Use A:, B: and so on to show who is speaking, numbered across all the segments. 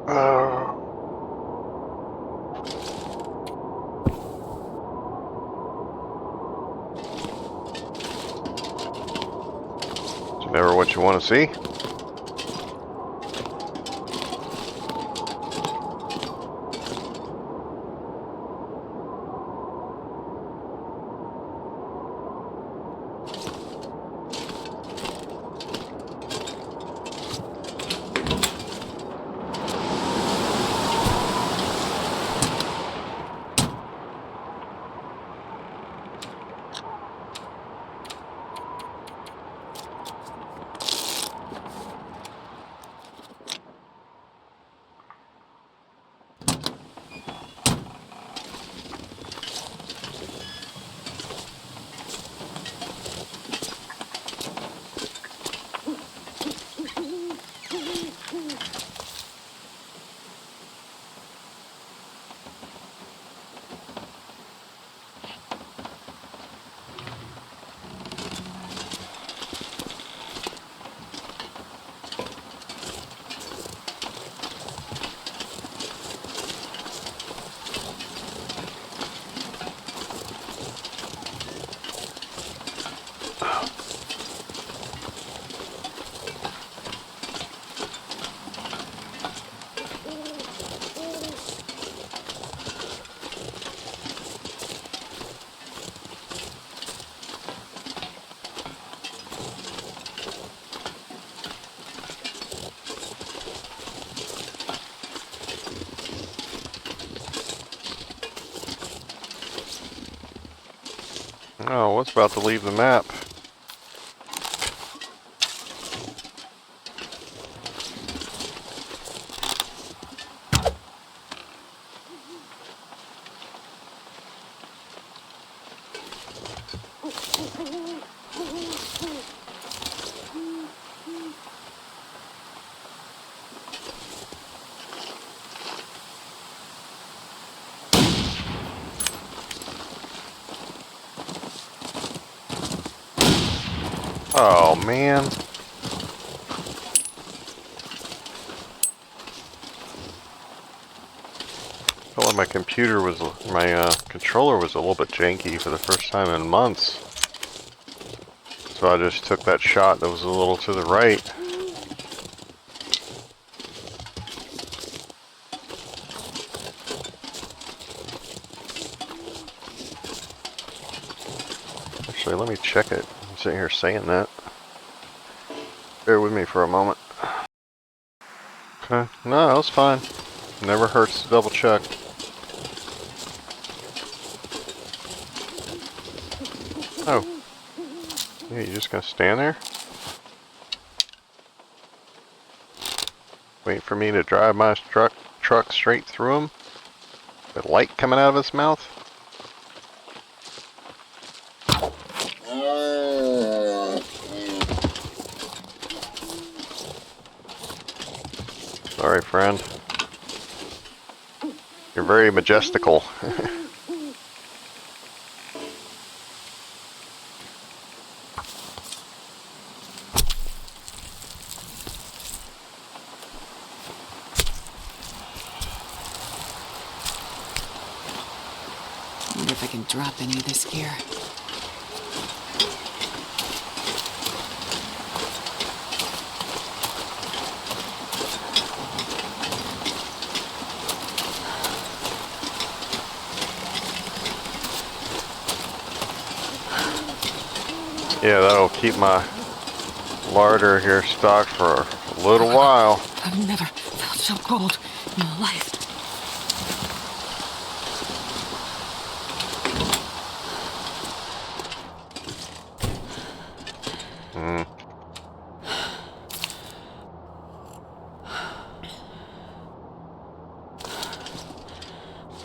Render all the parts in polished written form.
A: Uh, it's never what you want to see. Oh, what's about to leave the map? Oh, man. Felt like my controller was a little bit janky for the first time in months. So I just took that shot that was a little to the right. Actually, let me check it. I'm sitting here saying that. Bear with me for a moment. Okay. No, that was fine. Never hurts to double check. Oh. Yeah, you just gonna stand there? Wait for me to drive my truck straight through him? With light coming out of his mouth? Sorry, friend. You're very majestical.
B: Wonder if I can drop any of this gear.
A: Yeah, that'll keep my larder here stocked for a little while.
B: I've never felt so cold in my life.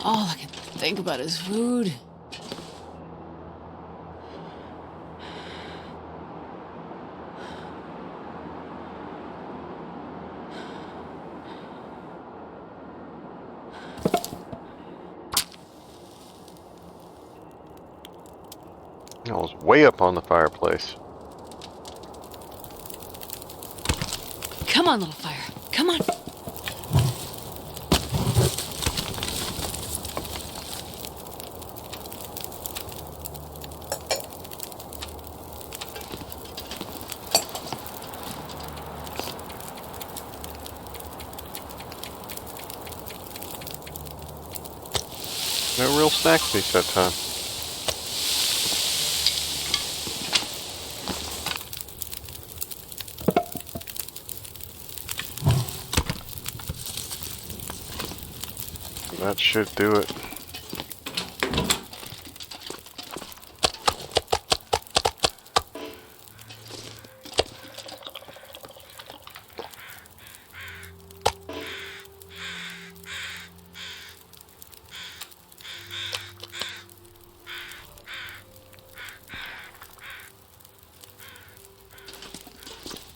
B: All I can think about is food.
A: I was way up on the fireplace.
B: Come on, little fire. Come on.
A: No real snack piece that time. That should do it.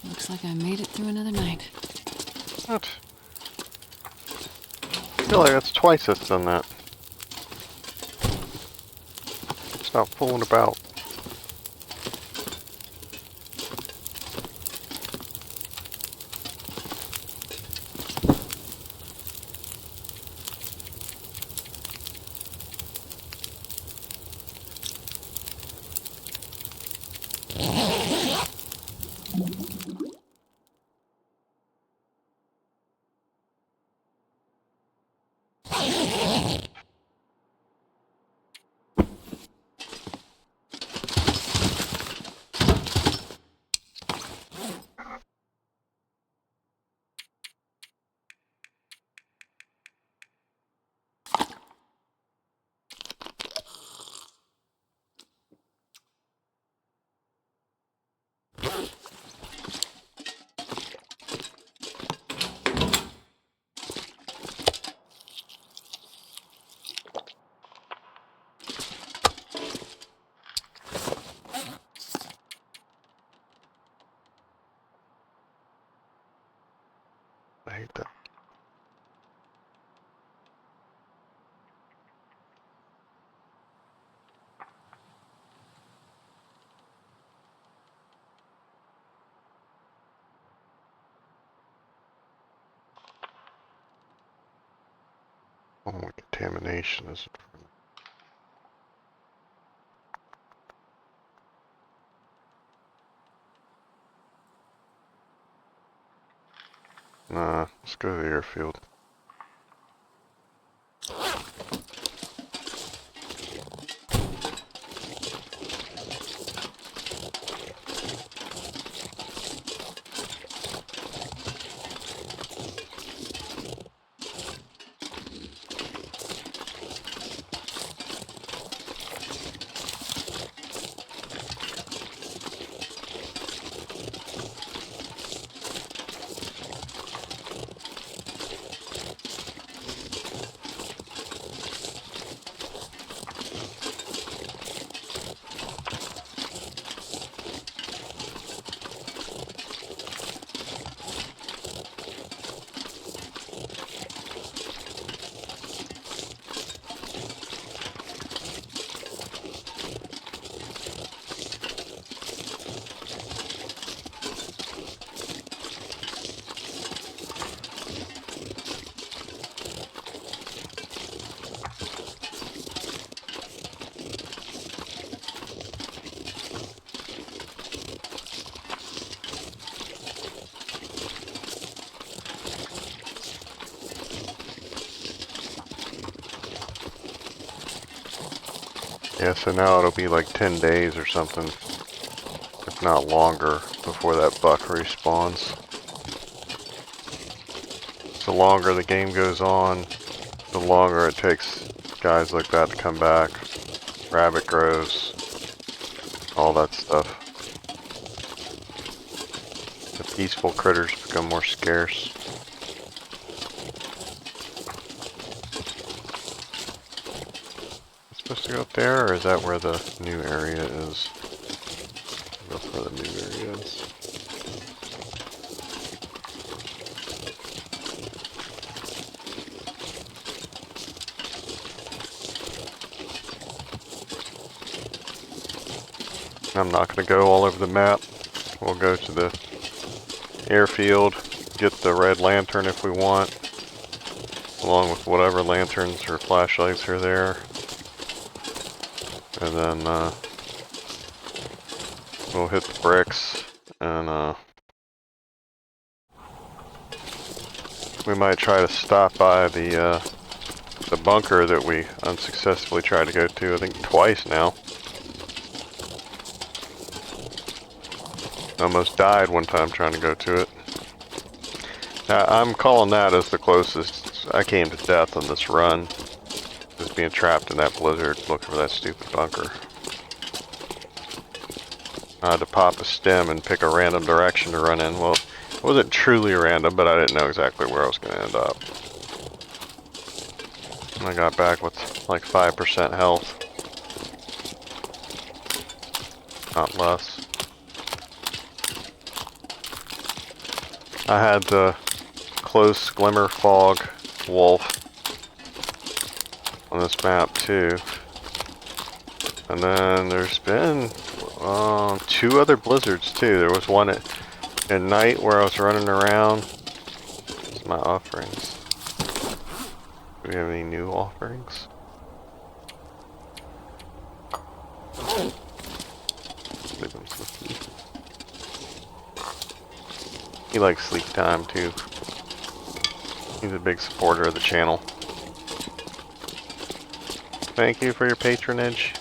B: Looks like I made it through another night.
A: What? I feel like that's twice it's done that. Stop fooling about. I hate that. Oh, my contamination is. Nah, let's go to the airfield. Yeah, so now it'll be like 10 days or something, if not longer, before that buck respawns. The longer the game goes on, the longer it takes guys like that to come back. Rabbit grows, all that stuff. The peaceful critters become more scarce. Supposed to go up there, or is that where the new area is? That's where the new area is. I'm not going to go all over the map. We'll go to the airfield, get the red lantern if we want, along with whatever lanterns or flashlights are there. And then we'll hit the bricks, and we might try to stop by the the bunker that we unsuccessfully tried to go to, I think twice now. Almost died one time trying to go to it. I'm calling that as the closest I came to death on this run. Just being trapped in that blizzard looking for that stupid bunker. I had to pop a stem and pick a random direction to run in. Well, it wasn't truly random, but I didn't know exactly where I was going to end up. And I got back with like 5% health. Not less. I had the close glimmer fog wolf on this map too. And then there's been 2 other blizzards too. There was one at night where I was running around. Here's my offerings. Do we have any new offerings? Leave him sleepy. He likes sleep time too. He's a big supporter of the channel. Thank you for your patronage.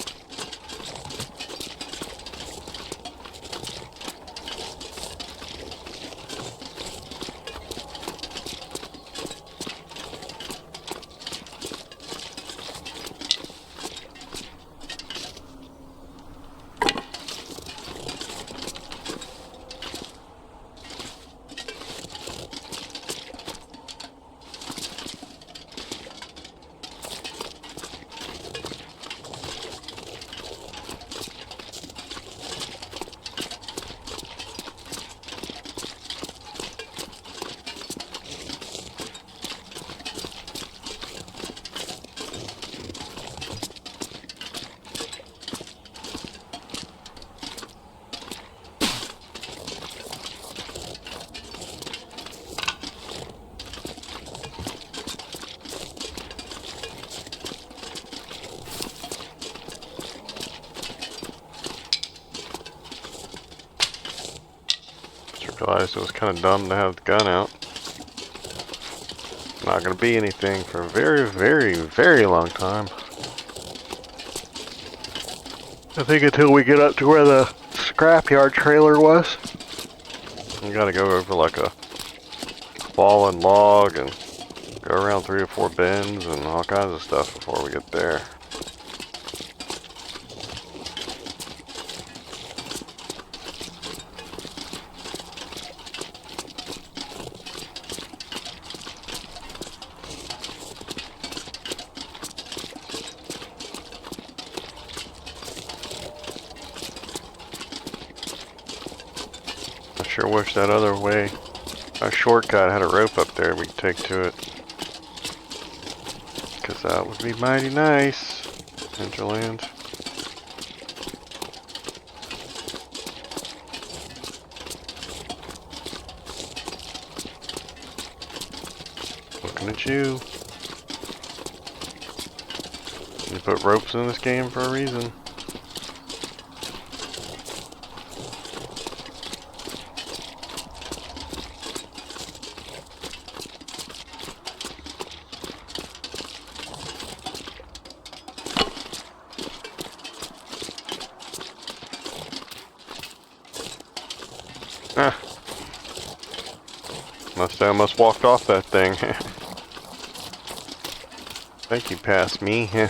A: Realized it was kind of dumb to have the gun out. Not going to be anything for a very, very, very long time. I think until we get up to where the scrapyard trailer was. We got to go over like a fallen log and go around 3 or 4 bends and all kinds of stuff before we get there. Sure wish that other way, a shortcut had a rope up there we could take to it. Because that would be mighty nice. Hinterland. Looking at you. You put ropes in this game for a reason. I almost walked off that thing. I think you passed me. I'd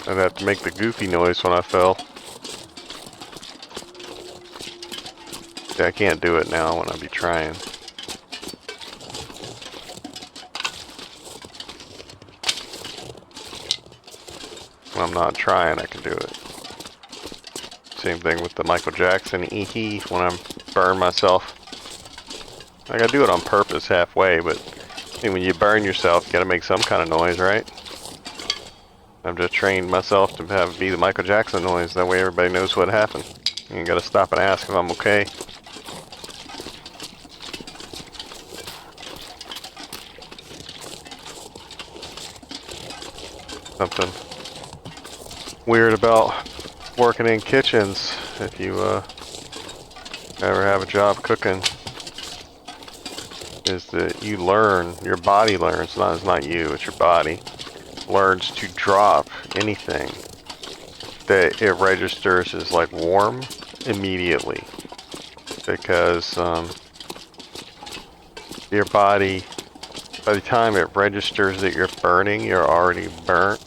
A: have to make the goofy noise when I fell. See, I can't do it now when I be trying. When I'm not trying, I can do it. Same thing with the Michael Jackson ee-hee when I burn myself. I gotta do it on purpose halfway, but I mean, when you burn yourself, you gotta make some kind of noise, right? I've just trained myself to have it be the Michael Jackson noise. That way everybody knows what happened. You gotta stop and ask if I'm okay. Something weird about working in kitchens if you ever have a job cooking. is that you learn, your body learns, it's not you, it's your body, learns to drop anything that it registers as like warm immediately. Because your body, by the time it registers that you're burning, you're already burnt.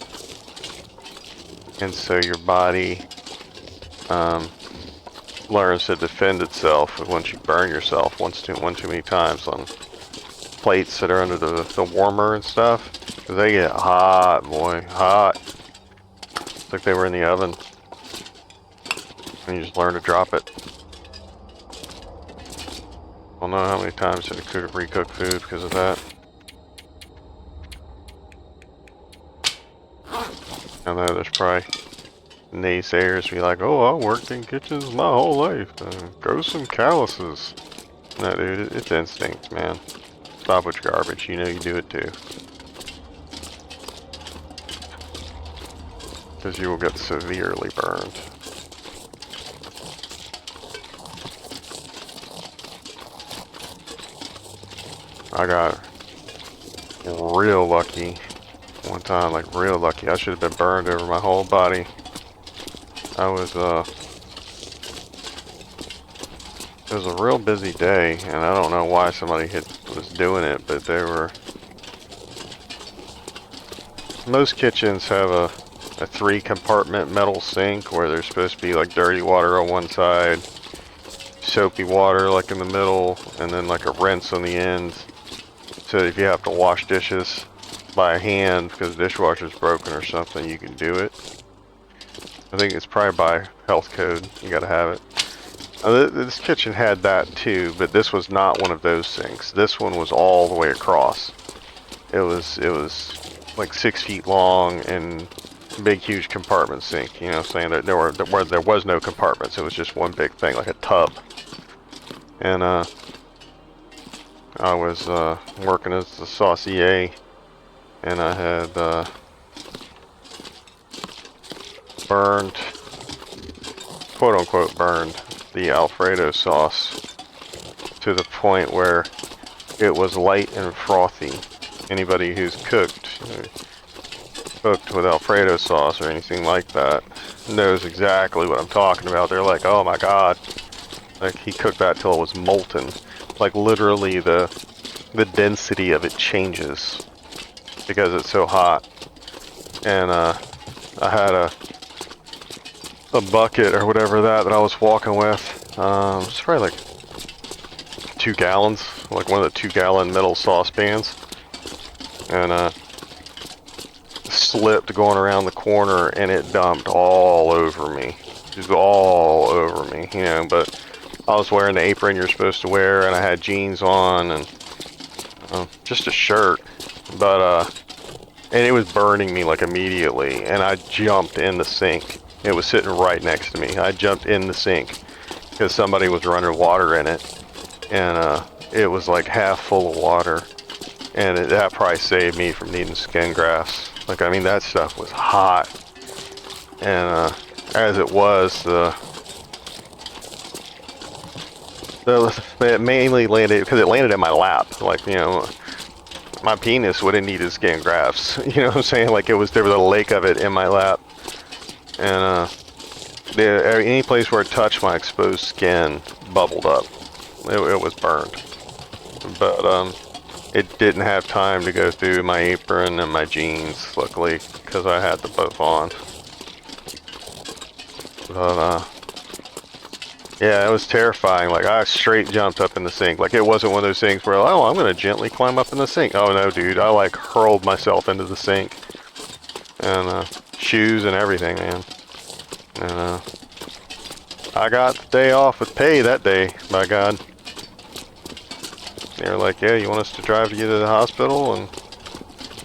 A: And so your body learns to defend itself once you burn yourself one too many times on plates that are under the warmer and stuff. 'Cause they get hot, boy, hot. It's like they were in the oven. And you just learn to drop it. I don't know how many times I could recook food because of that. I know there's probably naysayers be like, oh, I worked in kitchens my whole life. Grow some calluses. No, dude, it's instinct, man. Stop with your garbage. You know you do it too. Because you will get severely burned. I got real lucky one time, like real lucky. I should have been burned over my whole body. I was, it was a real busy day, and I don't know why somebody was doing it, but they were... Most kitchens have a 3-compartment metal sink where there's supposed to be like dirty water on one side, soapy water like in the middle, and then like a rinse on the end. So if you have to wash dishes by hand because the dishwasher's broken or something, you can do it. I think it's probably by health code, you gotta have it. This kitchen had that too, but this was not one of those sinks. This one was all the way across. It was like 6 feet long and big, huge compartment sink. You know what I'm saying? There was no compartments. It was just one big thing, like a tub. And I was working as the saucier, and I had burned, quote unquote burned, the Alfredo sauce to the point where it was light and frothy. Anybody who's cooked with Alfredo sauce or anything like that knows exactly what I'm talking about. They're like, oh my god, like he cooked that till it was molten. Like literally the density of it changes because it's so hot. And I had a bucket or whatever that I was walking with. It's probably like 2 gallons, like one of the 2-gallon metal saucepans. And slipped going around the corner and it dumped all over me. Just all over me, you know, but I was wearing the apron you're supposed to wear and I had jeans on and just a shirt, but and it was burning me like immediately, and I jumped in the sink. It was sitting right next to me. I jumped in the sink because somebody was running water in it, and it was like half full of water, and that probably saved me from needing skin grafts. Like, I mean, that stuff was hot, and as it was, it mainly landed because it landed in my lap. Like, you know, my penis wouldn't need his skin grafts. You know what I'm saying? Like, there was a lake of it in my lap, and any place where it touched my exposed skin bubbled up. It was burned, but it didn't have time to go through my apron and my jeans, luckily, because I had them both on. But yeah, it was terrifying. Like, I straight jumped up in the sink. Like, it wasn't one of those things where, oh, I'm gonna gently climb up in the sink. Oh no, dude, I like hurled myself into the sink, and shoes and everything, man. And I got the day off with pay that day, by God. They were like, yeah, you want us to drive you to the hospital? And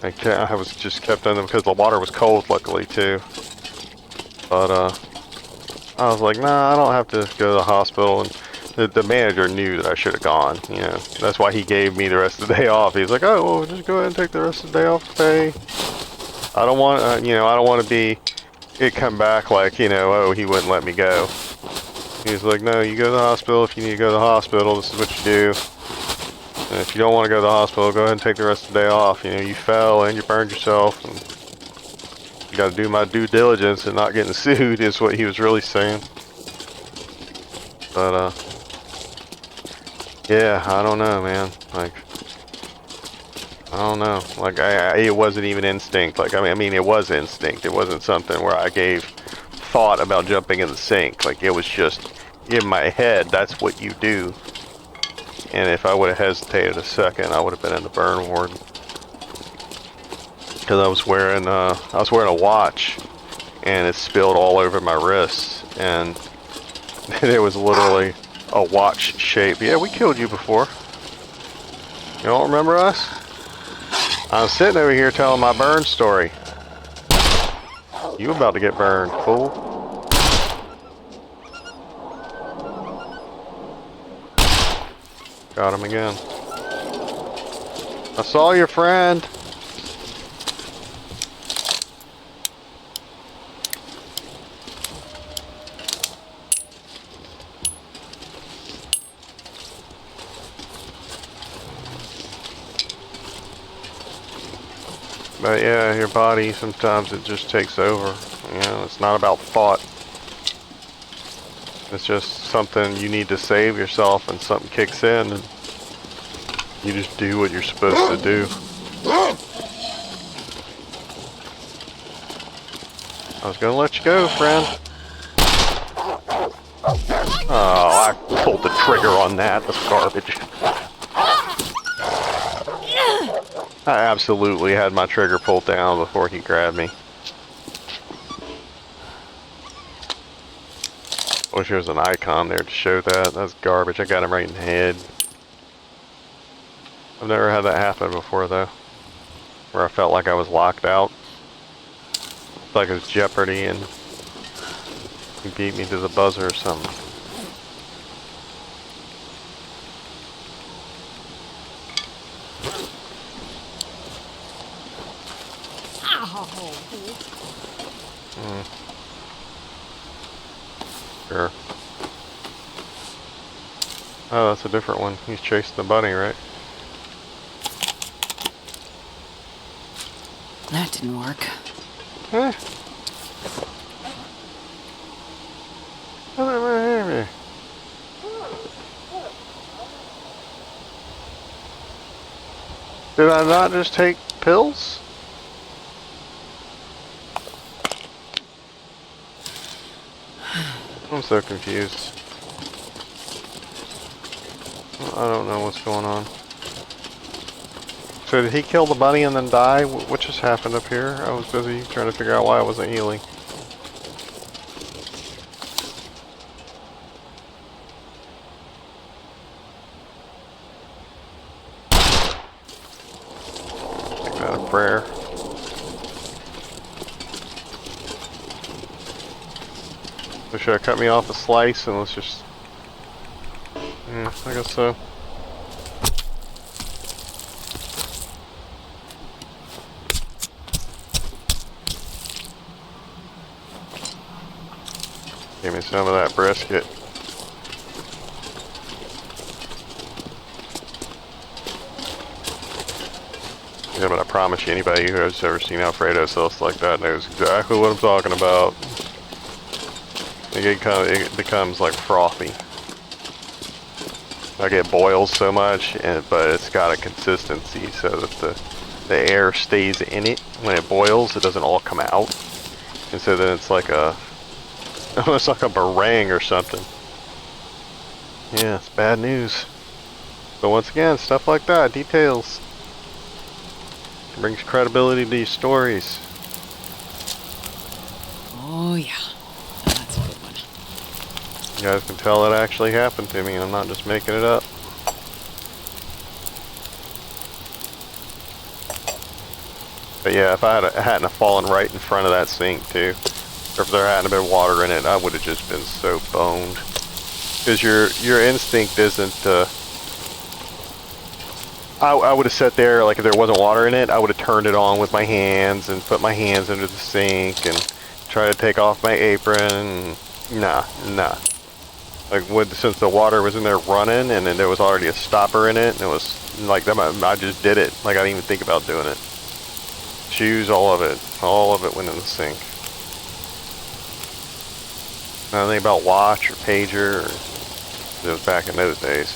A: I was just kept on them because the water was cold, luckily, too. But I was like, nah, I don't have to go to the hospital. And the manager knew that I should have gone, you know. That's why he gave me the rest of the day off. He was like, oh, well, just go ahead and take the rest of the day off to pay. I don't want, you know, I don't want to be, it come back like, you know, oh, he wouldn't let me go. He was like, no, you go to the hospital if you need to go to the hospital. This is what you do. And if you don't want to go to the hospital, go ahead and take the rest of the day off. You know, you fell and you burned yourself. And you got to do my due diligence and not getting sued is what he was really saying. But, yeah, I don't know, man. Like, I don't know. Like, it wasn't even instinct. Like, I mean, it was instinct. It wasn't something where I gave thought about jumping in the sink. Like, it was just in my head. That's what you do. And if I would have hesitated a second, I would have been in the burn ward. Because I was wearing a watch, and it spilled all over my wrists, and it was literally a watch shape. Yeah, we killed you before. You don't remember us? I'm sitting over here telling my burn story. You about to get burned, fool. Got him again. I saw your friend. But yeah, your body, sometimes it just takes over. You know, it's not about thought. It's just something you need to save yourself, and something kicks in, and you just do what you're supposed to do. I was gonna let you go, friend. Oh, I pulled the trigger on that. That's garbage. I absolutely had my trigger pulled down before he grabbed me. Wish there was an icon there to show that. That's garbage. I got him right in the head. I've never had that happen before, though. Where I felt like I was locked out. Like it was Jeopardy and he beat me to the buzzer or something. Sure. Oh, that's a different one. He's chasing the bunny, right?
B: That didn't work.
A: Huh? Did I not just take pills? I'm so confused. I don't know what's going on. So did he kill the bunny and then die? What just happened up here? I was busy trying to figure out why I wasn't healing. Make that a prayer. So should I cut me off a slice and let's just... Yeah, I guess so. Give me some of that brisket. Yeah, but I promise you, anybody who has ever seen Alfredo sauce like that knows exactly what I'm talking about. It becomes like frothy. Like it boils so much, but it's got a consistency so that the air stays in it. When it boils, it doesn't all come out. And so then it's like almost like a meringue or something. Yeah, it's bad news. But once again, stuff like that, details. It brings credibility to these stories.
B: Oh yeah, that's a good one.
A: You guys can tell it actually happened to me, and I'm not just making it up. But yeah, if I hadn't have fallen right in front of that sink too, or if there hadn't been water in it, I would have just been so boned. Because your instinct isn't. I would have sat there, like if there wasn't water in it, I would have turned it on with my hands and put my hands under the sink and try to take off my apron. Nah. Like Like since the water was in there running, and then there was already a stopper in it, and it was like that. I just did it. Like I didn't even think about doing it. Shoes, all of it went in the sink. Nothing about watch or pager, or it was back in those days.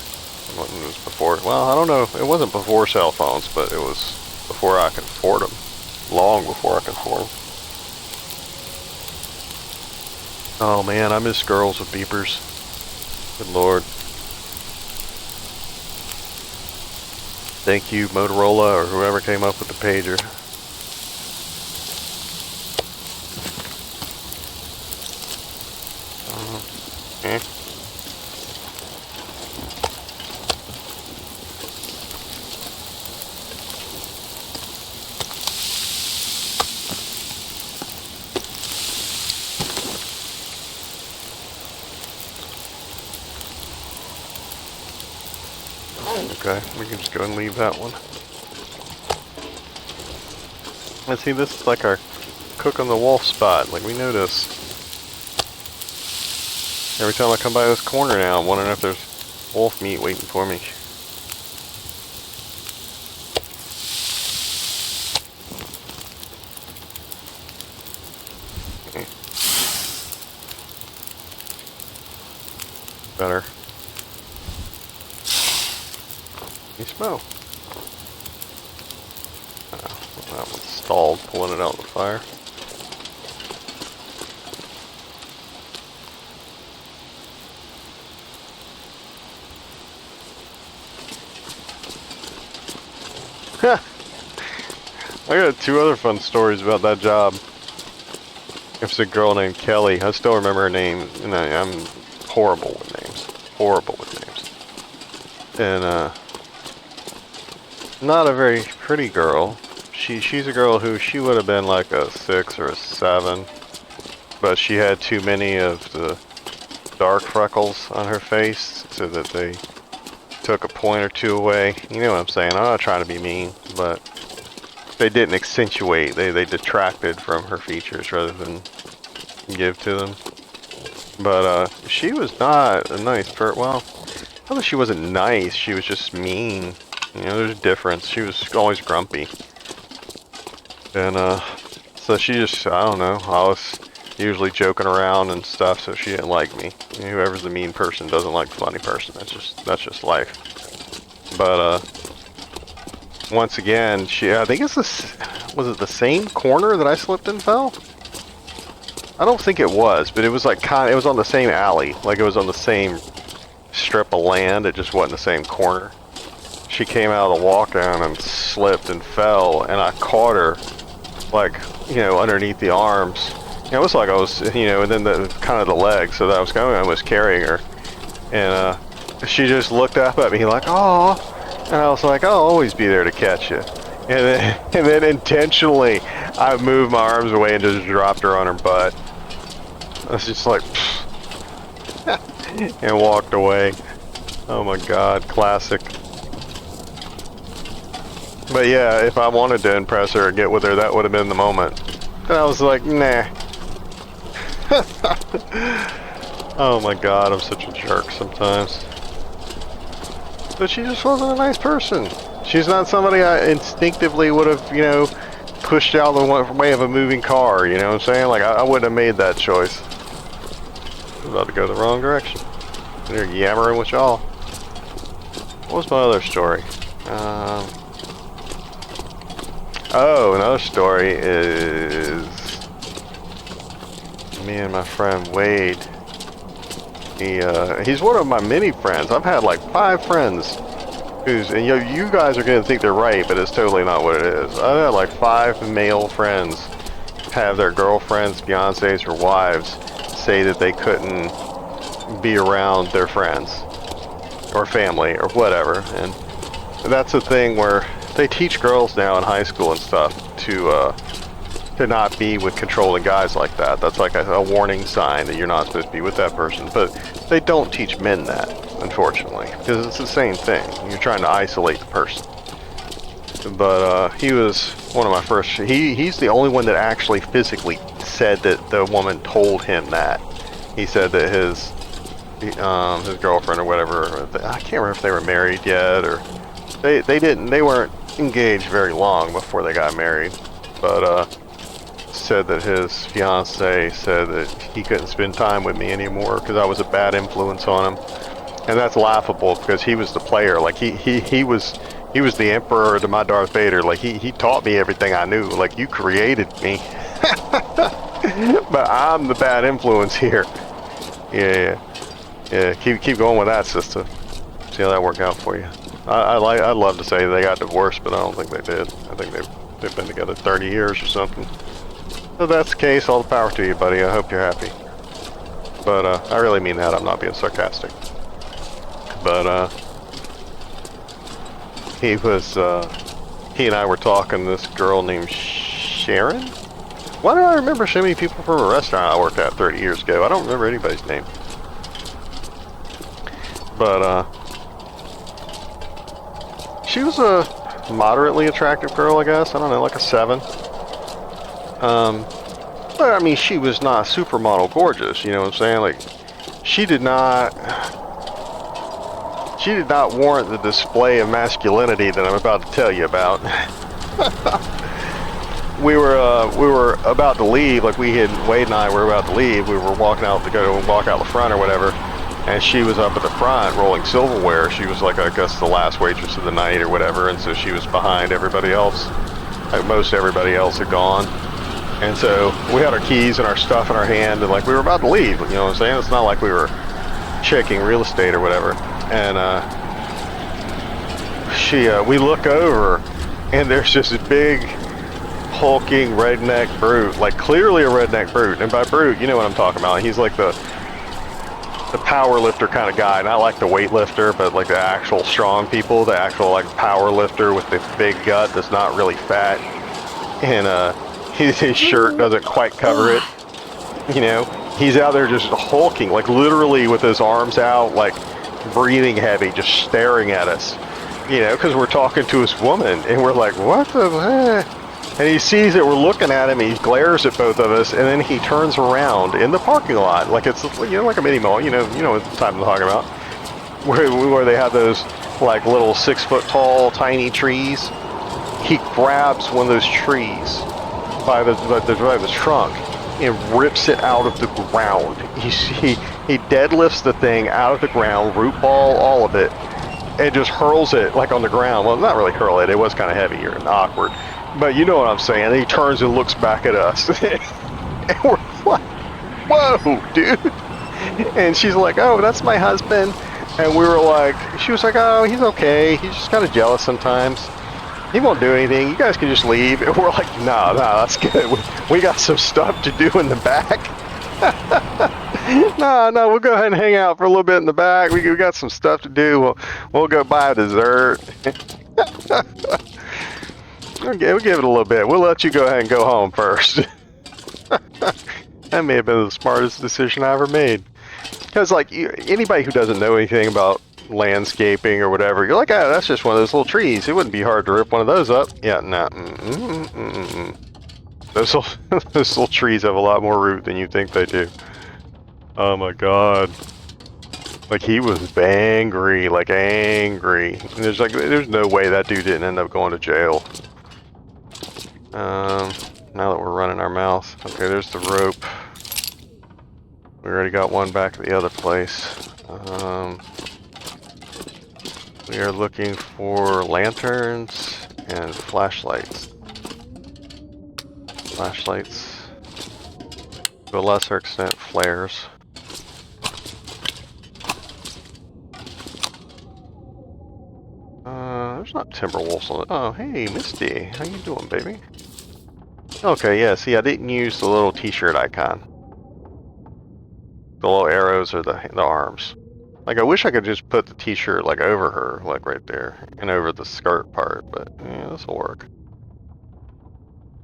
A: It was before. Well, I don't know. It wasn't before cell phones, but it was before I could afford them. Long before I could afford them. Oh man, I miss girls with beepers. Good lord. Thank you, Motorola, or whoever came up with the pager. Okay, we can just go and leave that one. Let's see, this is like our cook on the wolf spot. Like, we know this. Every time I come by this corner now, I'm wondering if there's wolf meat waiting for me. Better. You smell. That one's stalled, pulling it out of the fire. I got two other fun stories about that job. It's a girl named Kelly. I still remember her name, and I'm horrible with names. Horrible with names. And, not a very pretty girl. She's a girl who she would have been like a 6 or a 7, but she had too many of the dark freckles on her face, so that they took a point or two away. You know what I'm saying? I'm not trying to be mean, but they didn't accentuate. They detracted from her features rather than give to them. But she was not a nice person. Well, not that she wasn't nice. She was just mean. You know, there's a difference. She was always grumpy. And, so she just, I don't know, I was usually joking around and stuff, so she didn't like me. You know, whoever's the mean person doesn't like the funny person. That's just life. But, once again, I think it's was it the same corner that I slipped and fell? I don't think it was, but it was like it was on the same alley. Like it was on the same strip of land, it just wasn't the same corner. She came out of the walk down and slipped and fell, and I caught her, like, you know, underneath the arms. You know, it was like I was, you know, and then kind of the legs, so that I was carrying her. And she just looked up at me like, "Aw," and I was like, "I'll always be there to catch you." And then intentionally, I moved my arms away and just dropped her on her butt. I was just like, and walked away. Oh my God, classic. But yeah, if I wanted to impress her or get with her, that would have been the moment. And I was like, nah. Oh my God, I'm such a jerk sometimes. But she just wasn't a nice person. She's not somebody I instinctively would have, you know, pushed out the way of a moving car, you know what I'm saying? Like, I wouldn't have made that choice. I'm about to go the wrong direction. They're yammering with y'all. What was my other story? Oh, another story is me and my friend Wade. He's one of my many friends. I've had like 5 friends and you guys are gonna think they're right, but it's totally not what it is. I've had like 5 male friends have their girlfriends, fiancés, or wives say that they couldn't be around their friends or family or whatever. And that's a thing where they teach girls now in high school and stuff to not be with controlling guys like that. That's like a warning sign that you're not supposed to be with that person. But they don't teach men that, unfortunately, because it's the same thing. You're trying to isolate the person. But he was one of my first. He's the only one that actually physically said that the woman told him that. He said that his girlfriend or whatever. I can't remember if they were married yet or they weren't engaged very long before they got married, but said that his fiance said that he couldn't spend time with me anymore because I was a bad influence on him, and that's laughable because he was the player. Like he was the emperor to my Darth Vader. Like he taught me everything I knew. Like you created me, but I'm the bad influence here. Yeah. Keep going with that, sister. See how that worked out for you. I'd love to say they got divorced, but I don't think they did. I think they've been together 30 years or something. So if that's the case, all the power to you, buddy. I hope you're happy. But I really mean that. I'm not being sarcastic. But he and I were talking to this girl named Sharon. Why do I remember so many people from a restaurant I worked at 30 years ago? I don't remember anybody's name. But she was a moderately attractive girl, I guess. I don't know, like a 7. But I mean, she was not supermodel gorgeous, you know what I'm saying? Like, she did not warrant the display of masculinity that I'm about to tell you about. we were about to leave, like Wade and I were about to leave. We were walking out to go walk out the front or whatever, and she was up at the front rolling silverware. She was like, I guess, the last waitress of the night or whatever, and so she was behind everybody else. Like most everybody else had gone. And so we had our keys and our stuff in our hand, and like we were about to leave, you know what I'm saying? It's not like we were checking real estate or whatever. And we look over, and there's just this big, hulking redneck brute, like clearly a redneck brute. And by brute, you know what I'm talking about. He's like the power lifter kind of guy, not like the weightlifter, but like the actual strong people, the actual like power lifter with the big gut that's not really fat. And his shirt doesn't quite cover it, you know. He's out there just hulking, like literally with his arms out, like breathing heavy, just staring at us, you know, because we're talking to his woman, and we're like, what the heck? And he sees that we're looking at him, he glares at both of us, and then he turns around in the parking lot, like it's, you know, like a mini mall, you know what the type I'm talking about, where they have those like little 6-foot tall tiny trees. He grabs one of those trees by the trunk and rips it out of the ground. He deadlifts the thing out of the ground, root ball, all of it, and just hurls it like on the ground. Well, not really hurl it. It was kind of heavy and awkward, but you know what I'm saying. And he turns and looks back at us, and we're like, "Whoa, dude!" And she's like, "Oh, that's my husband." And we were like, she was like, "Oh, he's okay. He's just kind of jealous sometimes. He won't do anything. You guys can just leave." And we're like, no, that's good. We got some stuff to do in the back. No, we'll go ahead and hang out for a little bit in the back. We got some stuff to do. We'll go buy a dessert. We'll give it a little bit. We'll let you go ahead and go home first. That may have been the smartest decision I ever made. Because, like, anybody who doesn't know anything about landscaping or whatever, you're like, oh, that's just one of those little trees. It wouldn't be hard to rip one of those up. Yeah, no. Those little trees have a lot more root than you think they do. Oh my god. Like, he was angry, like angry. And there's no way that dude didn't end up going to jail. Now that we're running our mouth. Okay, there's the rope. We already got one back at the other place. We are looking for lanterns and flashlights. Flashlights. To a lesser extent, flares. There's not Timberwolves on it. Oh, hey, Misty. How you doing, baby? Okay, yeah, see, I didn't use the little t-shirt icon. The little arrows are the arms. Like, I wish I could just put the t-shirt, like, over her, like, right there. And over the skirt part, but, yeah, this'll work.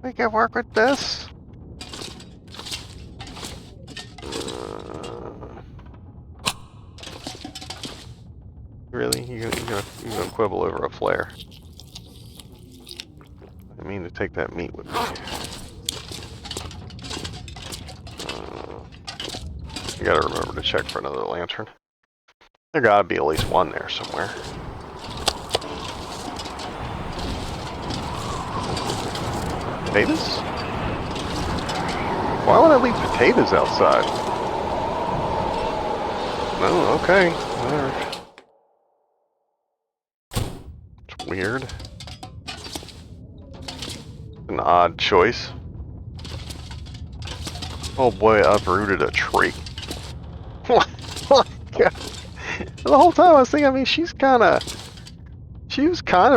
A: We can work with this. Really? You're gonna quibble over a flare? I mean to take that meat with me. You gotta remember to check for another lantern. There gotta be at least one there somewhere. Potatoes? Why would I leave potatoes outside? Oh, okay. Whatever. It's weird. An odd choice. Oh boy, uprooted a tree. The whole time I was thinking, I mean, she was kind of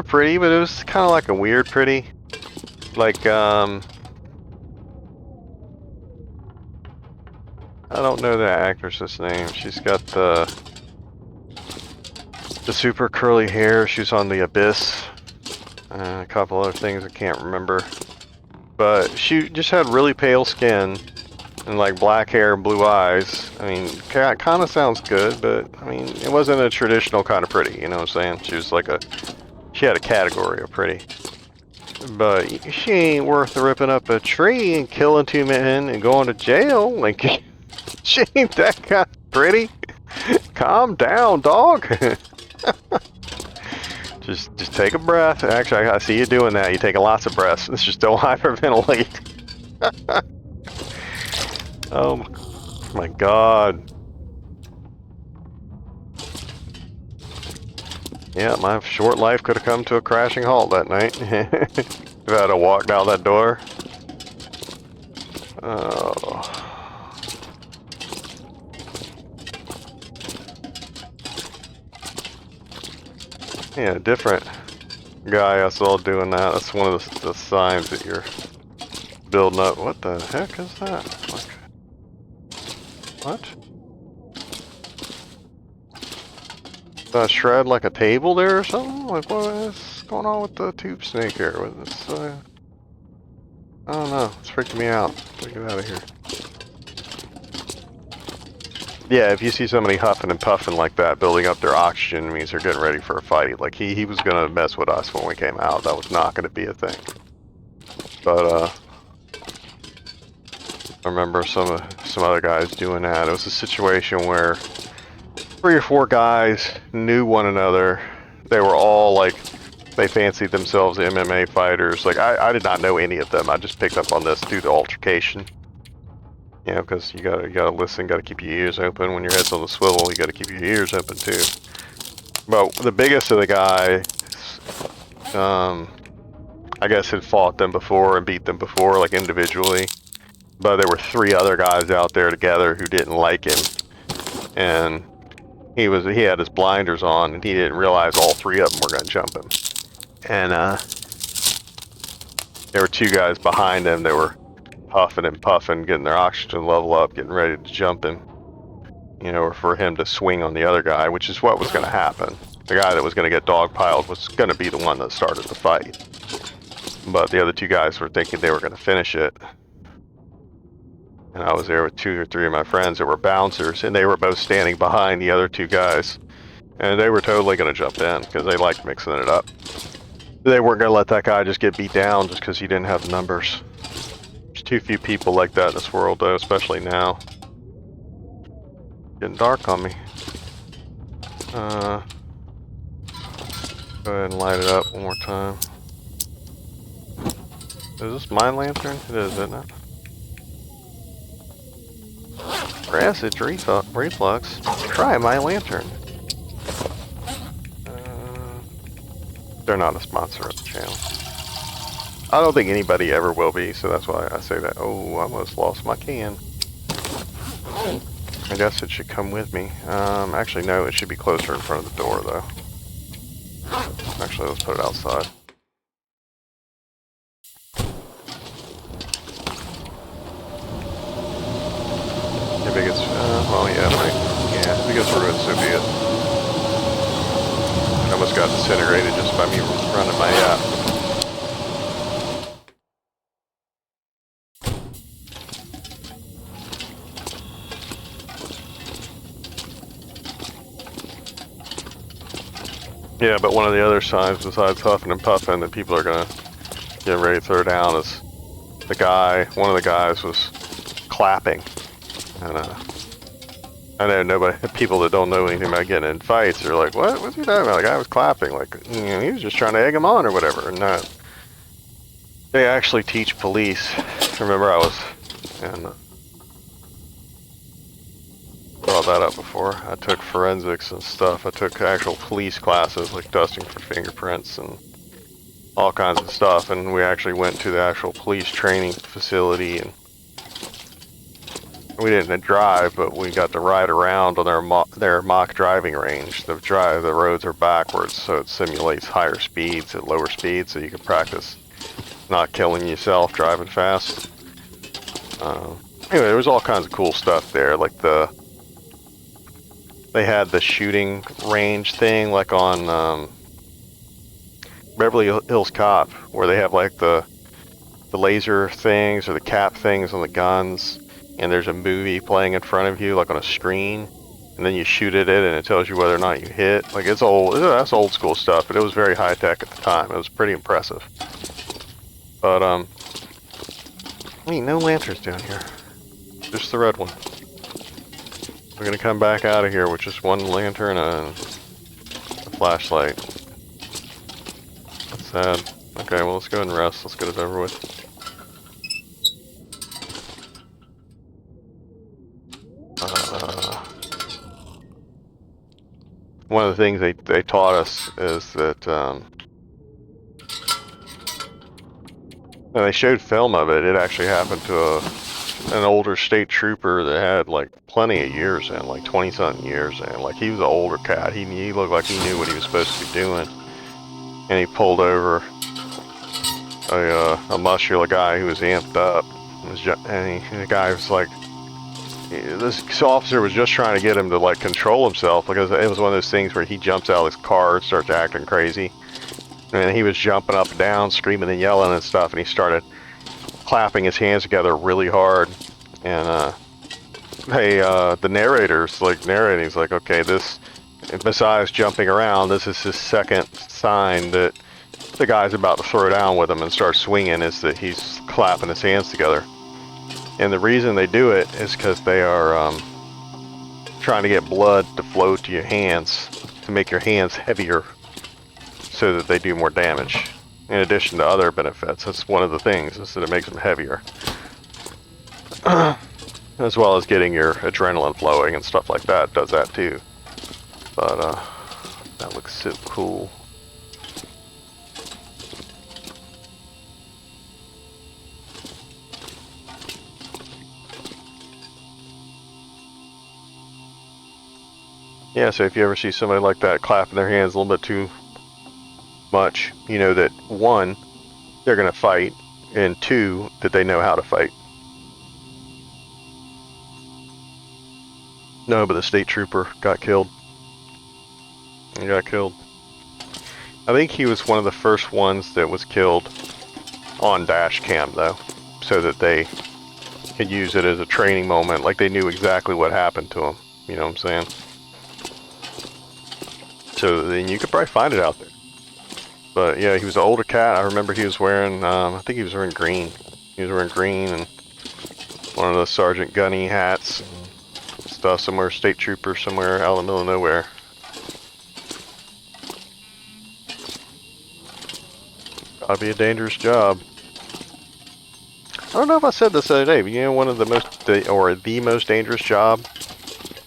A: pretty, but it was kind of like a weird pretty. Like, I don't know the actress's name. She's got the super curly hair. She's on The Abyss. A couple other things I can't remember. But she just had really pale skin and like black hair and blue eyes. I mean, kind of sounds good, but I mean, it wasn't a traditional kind of pretty, you know what I'm saying? She was like she had a category of pretty. But she ain't worth ripping up a tree and killing 2 men and going to jail. Like, she ain't that kind of pretty. Calm down, dog. Just take a breath. Actually, I see you doing that. You're taking lots of breaths. Let's just don't hyperventilate. Oh my god. Yeah, my short life could have come to a crashing halt that night. If I had walked out that door. Oh. Yeah, different guy I saw doing that. That's one of the signs that you're building up. What the heck is that? What? Shred like a table there or something? Like, what is going on with the tube snake here? With this, I don't know. It's freaking me out. Get out of here. Yeah, if you see somebody huffing and puffing like that, building up their oxygen, means they're getting ready for a fight. Like, he was gonna mess with us when we came out. That was not gonna be a thing. But, I remember some other guys doing that. It was a situation where 3 or 4 guys knew one another. They were all like, they fancied themselves MMA fighters. Like, I did not know any of them. I just picked up on this through the altercation. You know, because you gotta listen, gotta keep your ears open. When your head's on the swivel, you gotta keep your ears open too. But the biggest of the guys, I guess had fought them before and beat them before, like individually. But there were 3 other guys out there together who didn't like him, and he had his blinders on, and he didn't realize all 3 of them were gonna jump him. And there were 2 guys behind him that were huffing and puffing, getting their oxygen level up, getting ready to jump him. You know, or for him to swing on the other guy, which is what was going to happen. The guy that was going to get dogpiled was going to be the one that started the fight. But the other 2 guys were thinking they were going to finish it. And I was there with 2 or 3 of my friends that were bouncers, and they were both standing behind the other 2 guys. And they were totally going to jump in, because they liked mixing it up. They weren't going to let that guy just get beat down just because he didn't have the numbers. There's too few people like that in this world, though, especially now. Getting dark on me. Go ahead and light it up one more time. Is this my lantern? It is, isn't it? For acid reflux, try my lantern. They're not a sponsor of the channel. I don't think anybody ever will be, so that's why I say that. Oh, I almost lost my can. I guess it should come with me. Actually, no, it should be closer in front of the door, though. Actually, let's put it outside. If it gets, well, yeah, if it gets ruined, so be it. I almost got disintegrated just by me running my yacht. Yeah, but one of the other signs besides huffing and puffing that people are gonna get ready to throw down is one of the guys was clapping. And I know nobody, people that don't know anything about getting in fights are like, what? What's he talking about? The guy was clapping, like, you know, he was just trying to egg him on or whatever. And not. They actually teach police. Remember, I was, and brought that up before. I took forensics and stuff. I took actual police classes, like dusting for fingerprints and all kinds of stuff. And we actually went to the actual police training facility, and we didn't drive, but we got to ride around on their mock driving range. The roads are backwards, so it simulates higher speeds at lower speeds, so you can practice not killing yourself driving fast. Anyway, there was all kinds of cool stuff there, like they had the shooting range thing, like on Beverly Hills Cop, where they have like the laser things or the cap things on the guns, and there's a movie playing in front of you, like on a screen, and then you shoot at it, and it tells you whether or not you hit. Like, it's old. That's old school stuff, but it was very high tech at the time. It was pretty impressive. But I mean, no lanterns down here. Just the red one. We're gonna come back out of here with just one lantern and a flashlight. That's sad. Okay, well, let's go and rest. Let's get it over with. One of the things they taught us is that, and they showed film of it. It actually happened to an older state trooper that had like plenty of years in, like 20-something years in. Like, he was an older cat. He looked like he knew what he was supposed to be doing. And he pulled over a muscular guy who was amped up. And the guy was like, this officer was just trying to get him to like control himself, because it was one of those things where he jumps out of his car and starts acting crazy. And he was jumping up and down, screaming and yelling and stuff, and he started clapping his hands together really hard. And the narrator's like narrating. He's like, okay, this, besides jumping around, this is his second sign that the guy's about to throw down with him and start swinging, is that he's clapping his hands together. And the reason they do it is because they are trying to get blood to flow to your hands, to make your hands heavier, so that they do more damage. In addition to other benefits, that's one of the things, is that it makes them heavier. As well as getting your adrenaline flowing and stuff like that, does that too. But that looks so cool. Yeah, so if you ever see somebody like that clapping their hands a little bit too much, you know that, one, they're going to fight, and two, that they know how to fight. No, but the state trooper got killed. He got killed. I think he was one of the first ones that was killed on dash cam, though, so that they could use it as a training moment, like they knew exactly what happened to him. You know what I'm saying? So then you could probably find it out there. But yeah, he was an older cat. I remember he was wearing, I think he was wearing green. He was wearing green and one of the Sergeant Gunny hats and stuff, somewhere, state trooper somewhere out in the middle of nowhere. Gotta be a dangerous job. I don't know if I said this the other day, but you know, one of the most dangerous job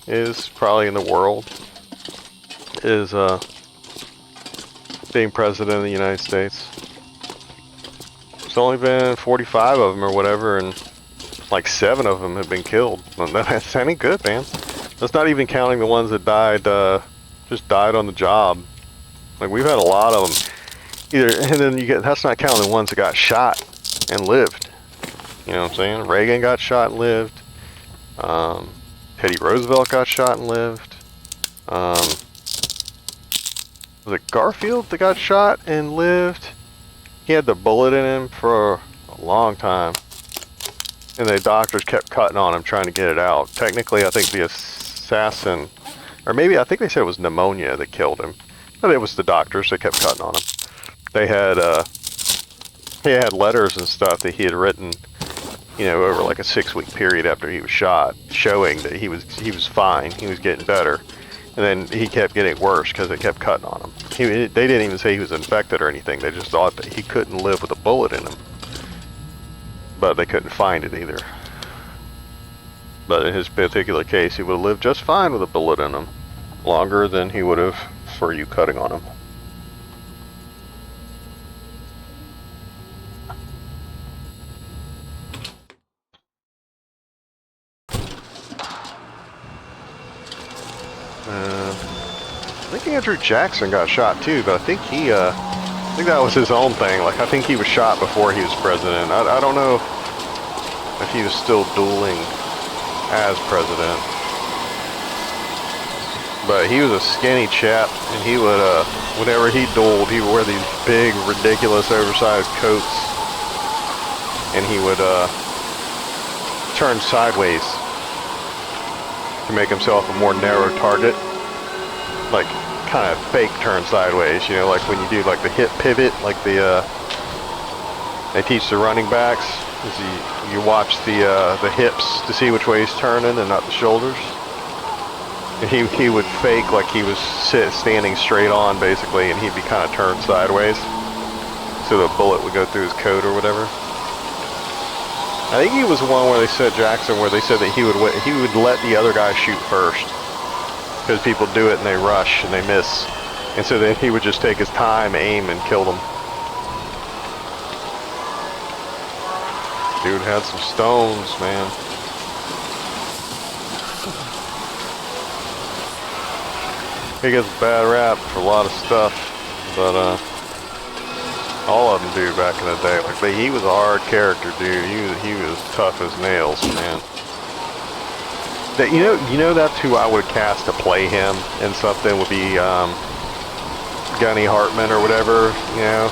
A: is probably in the world is being president of the United States. There's only been 45 of them or whatever, and like 7 of them have been killed. That ain't good, man. That's not even counting the ones that died, just died on the job. Like, we've had a lot of them. And then that's not counting the ones that got shot and lived. You know what I'm saying? Reagan got shot and lived. Teddy Roosevelt got shot and lived. Was it Garfield that got shot and lived? He had the bullet in him for a long time. And the doctors kept cutting on him, trying to get it out. Technically, I think the assassin, or maybe I think they said it was pneumonia that killed him. But it was the doctors that kept cutting on him. They had, he had letters and stuff that he had written you know, over like a 6-week period after he was shot, showing that he was fine, he was getting better, and then he kept getting worse because they kept cutting on him. They didn't even say he was infected or anything. They just thought that he couldn't live with a bullet in him, but they couldn't find it either. But in his particular case, he would have lived just fine with a bullet in him, longer than he would have for you cutting on him. I think Andrew Jackson got shot too, but I think I think that was his own thing. Like, I think he was shot before he was president. I don't know if he was still dueling as president. But he was a skinny chap, and he would, whenever he dueled, he would wear these big, ridiculous, oversized coats. And he would, turn sideways to make himself a more narrow target. Like, kind of fake turn sideways, you know, like when you do like the hip pivot, like they teach the running backs, is you watch the hips to see which way he's turning and not the shoulders. And he would fake like he was standing straight on basically, and he'd be kind of turned sideways, so the bullet would go through his coat or whatever. I think he was the one where they said Jackson, where they said that he would let the other guy shoot first. Because people do it and they rush and they miss. And so then he would just take his time, aim, and kill them. Dude had some stones, man. He gets a bad rap for a lot of stuff, but all of them do back in the day. Like, he was a hard character, dude. He was tough as nails, man. That, you know that's who I would cast to play him in something would be Gunny Hartman or whatever, you know.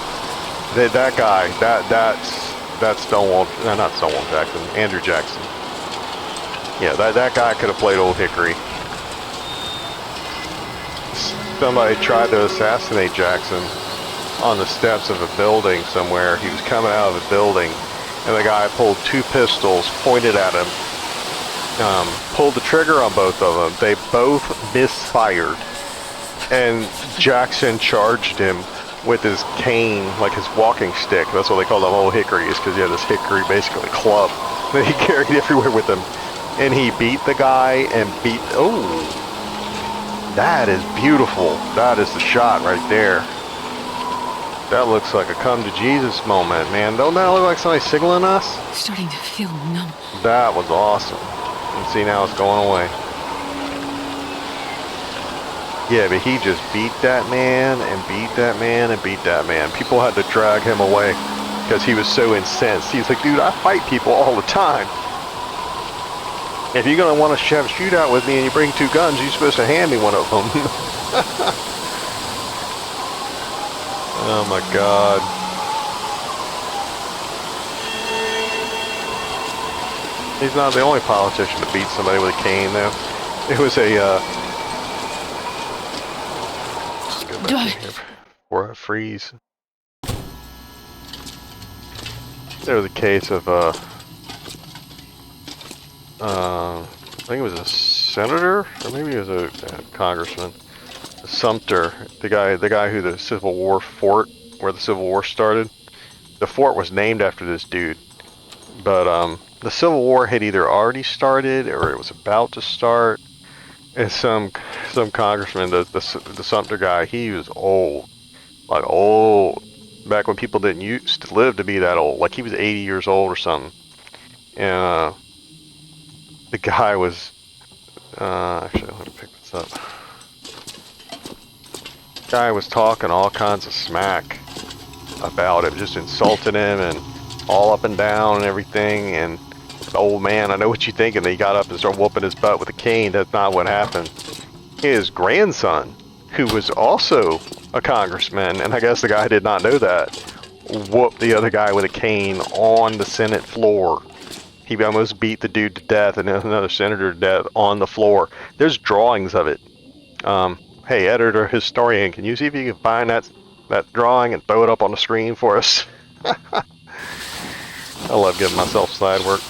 A: That guy, that's Stonewall, no, not Stonewall Jackson, Andrew Jackson. Yeah, that guy could have played Old Hickory. Somebody tried to assassinate Jackson on the steps of a building somewhere. He was coming out of a building, and the guy pulled 2 pistols, pointed at him, pulled the trigger on both of them. They both misfired, and Jackson charged him with his cane, like his walking stick. That's what they call them, Old Hickories, because he had this hickory, basically club that he carried everywhere with him. And he beat the guy and oh, that is beautiful. That is the shot right there. That looks like a come to Jesus moment, man. Don't that look like somebody signaling us?
B: Starting to feel numb.
A: That was awesome. And see, now it's going away. Yeah, but he just beat that man and beat that man and beat that man. People had to drag him away because he was so incensed. He's like, dude, I fight people all the time. If you're going to want to have a shootout with me and you bring 2 guns, you're supposed to hand me one of them. Oh my God. He's not the only politician to beat somebody with a cane, though. It was a, let's go back in here before I freeze. There was a case of, I think it was a senator, or maybe it was a congressman. Sumter, the guy who the Civil War fort, where the Civil War started. The fort was named after this dude. But the Civil War had either already started or it was about to start. And some congressman, the Sumter guy, he was old, like old. Back when people didn't used to live to be that old, like he was 80 years old or something. And the guy was actually, let me pick this up. Guy was talking all kinds of smack about him, just insulting him and all up and down and everything. And the old man, I know what you're thinking. He got up and started whooping his butt with a cane. That's not what happened. His grandson, who was also a congressman, and I guess the guy did not know that, whooped the other guy with a cane on the Senate floor. He almost beat the dude to death and another senator to death on the floor. There's drawings of it. Hey, editor, historian, can you see if you can find that drawing and throw it up on the screen for us? I love giving myself side work.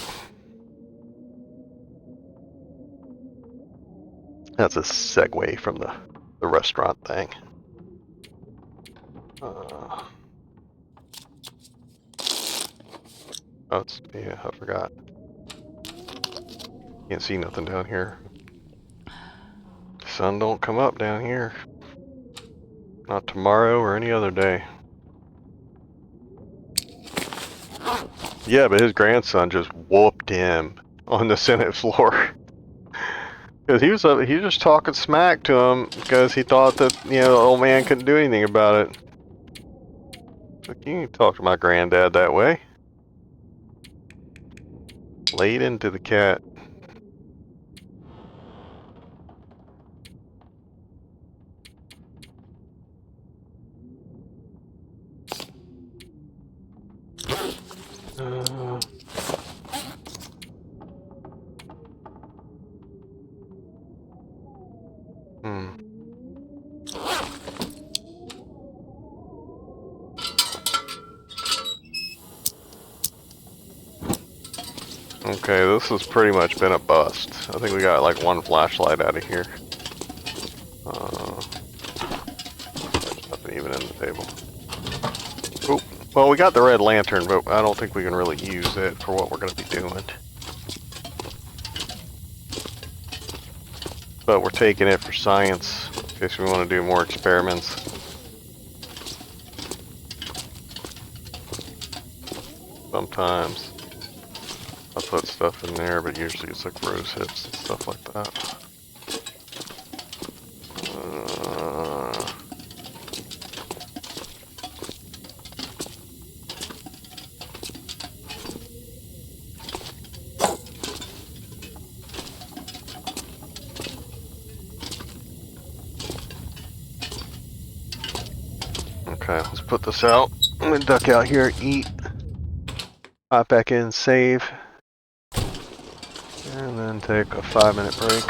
A: That's a segue from the restaurant thing. Oh, yeah, I forgot. Can't see nothing down here. Sun don't come up down here. Not tomorrow or any other day. Yeah, but his grandson just whooped him on the Senate floor. Because he was just talking smack to him because he thought that, the old man couldn't do anything about it. Like, you can't talk to my granddad that way. Laid into the cat. Hmm. Okay, this has pretty much been a bust. I think we got like one flashlight out of here. There's nothing even in the table. Oh, well, we got the red lantern, but I don't think we can really use it for what we're going to be doing. But we're taking it for science, in case we want to do more experiments. Sometimes I'll put stuff in there, but usually it's like rose hips and stuff like that. Okay, let's put this out. I'm gonna duck out here, eat, hop back in, save, and then take a 5-minute break.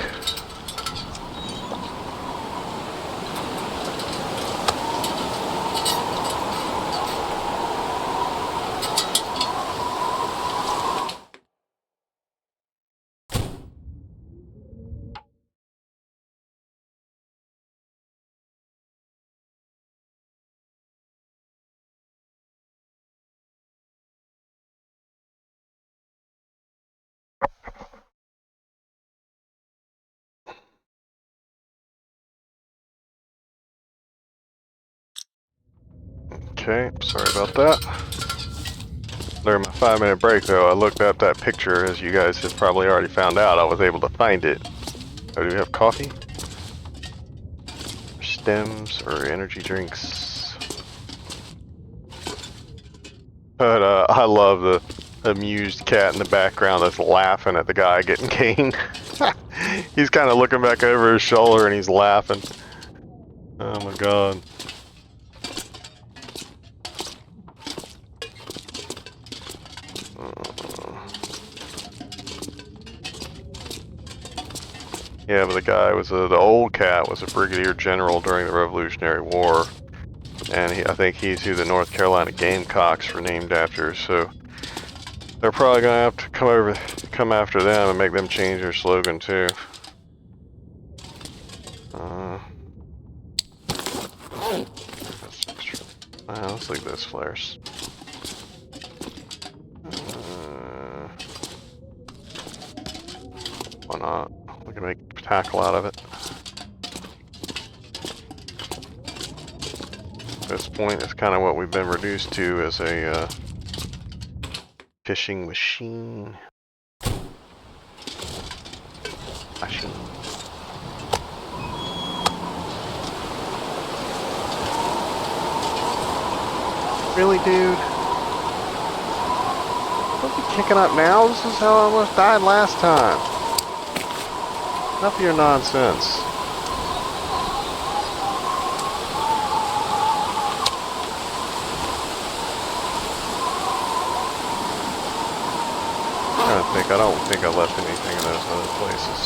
A: Okay, sorry about that. During my 5-minute break, though, I looked up that picture, as you guys have probably already found out. I was able to find it. Oh, do we have coffee? Stems or energy drinks? But I love the amused cat in the background that's laughing at the guy getting caned. He's kind of looking back over his shoulder and he's laughing. Oh my god. Yeah, but the guy was the old cat was a brigadier general during the Revolutionary War, and I think he's who the North Carolina Gamecocks were named after. So they're probably gonna have to come after them and make them change their slogan too. Let's leave those flares. Why not? We can make a tackle out of it. At this point, it's kind of what we've been reduced to as a fishing machine. Really, dude? Don't be kicking up now. This is how I almost died last time. Enough of your nonsense. I don't think I left anything in those other places.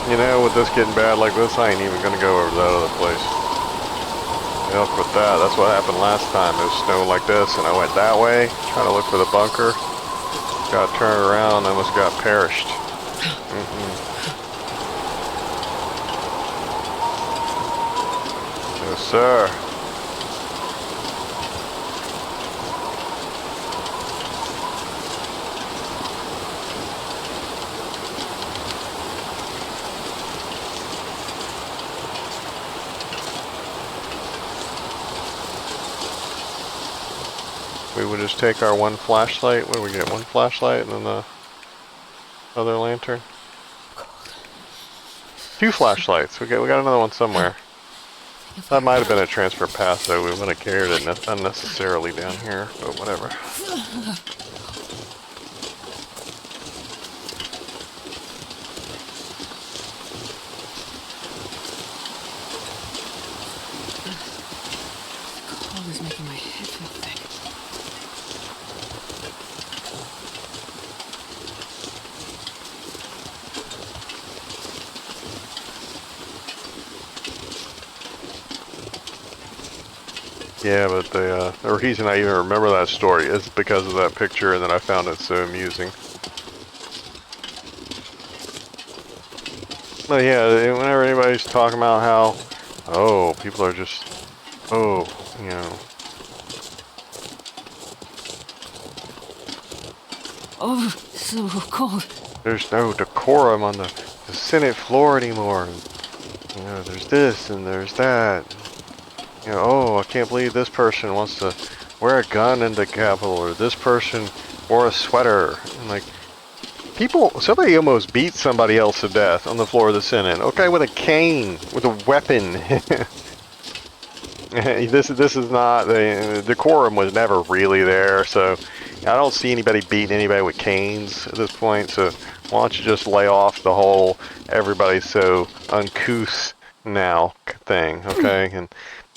A: You know, with this getting bad like this, I ain't even gonna go over that other place. Enough with that. That's what happened last time. It was snow like this, and I went that way, trying to look for the bunker. Got turned around, and almost got perished. Yes, sir. We would just take our one flashlight. What do we get? One flashlight and then the other lantern. Two flashlights. We got another one somewhere. That might have been a transfer path, though. We wouldn't have carried it unnecessarily down here, but whatever.
B: Cold is making my head feel thick.
A: Yeah, but the reason I even remember that story is because of that picture, and then I found it so amusing. But yeah, whenever anybody's talking about how, oh, people are just, oh, you know.
B: Oh, so cold.
A: There's no decorum on the Senate floor anymore. And, you know, there's this and there's that. You know, oh, I can't believe this person wants to wear a gun in the Capitol, or this person wore a sweater. And like, somebody almost beat somebody else to death on the floor of the Senate. Okay, with a cane, with a weapon. This is not, the decorum was never really there, so I don't see anybody beating anybody with canes at this point, so why don't you just lay off the whole everybody's so uncouth now thing, okay? And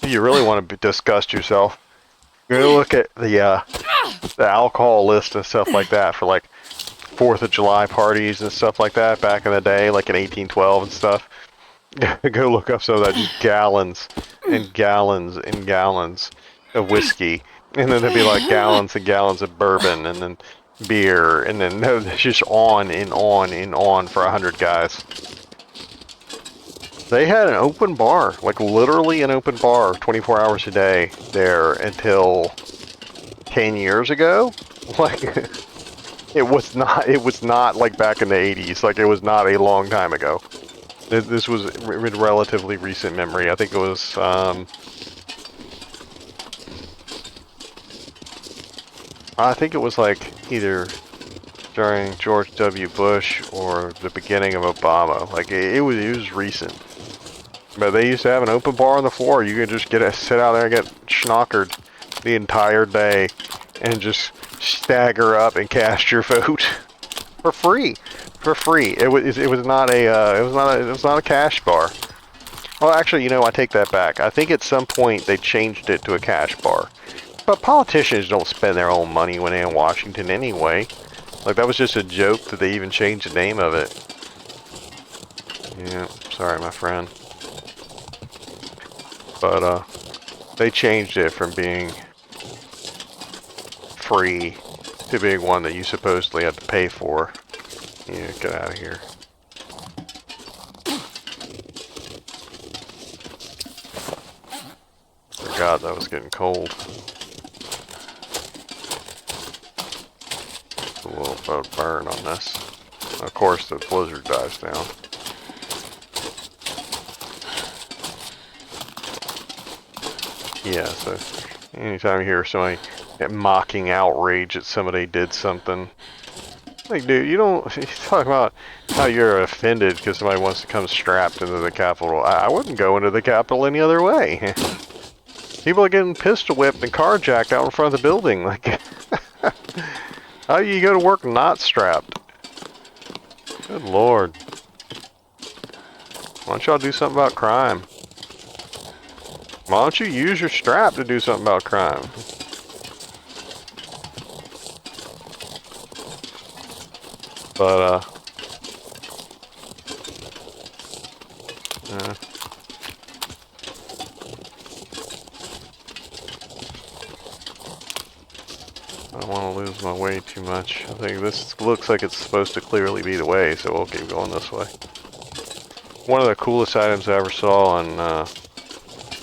A: if you really want to disgust yourself, go look at the alcohol list and stuff like that for like 4th of July parties and stuff like that back in the day, like in 1812 and stuff. Go look up some of that, just gallons and gallons and gallons of whiskey. And then there'd be like gallons and gallons of bourbon and then beer. And then no, it's just on and on and on for 100 guys. They had an open bar, like literally an open bar 24 hours a day there until 10 years ago. Like, it was not like back in the 80s. Like, it was not a long time ago. This was in relatively recent memory. I think it was, like either during George W. Bush or the beginning of Obama. Like it was recent. But they used to have an open bar on the floor. You could just sit out there and get schnockered the entire day and just stagger up and cast your vote for free. For free. It was not a cash bar. Well, actually, you know, I take that back. I think at some point they changed it to a cash bar. But politicians don't spend their own money when they're in Washington anyway. Like, that was just a joke that they even changed the name of it. Yeah, sorry, my friend. But, they changed it from being free to being one that you supposedly had to pay for. Yeah, get out of here. Forgot that was getting cold. A little bit of burn on this. Of course, the blizzard dies down. Yeah, so anytime you hear somebody mocking outrage that somebody did something, like, dude, you talk about how you're offended because somebody wants to come strapped into the Capitol. I wouldn't go into the Capitol any other way. People are getting pistol whipped and carjacked out in front of the building. Like, how do you go to work not strapped? Good Lord. Why don't y'all do something about crime? Why don't you use your strap to do something about crime? But, I don't want to lose my way too much. I think this looks like it's supposed to clearly be the way, so we'll keep going this way. One of the coolest items I ever saw on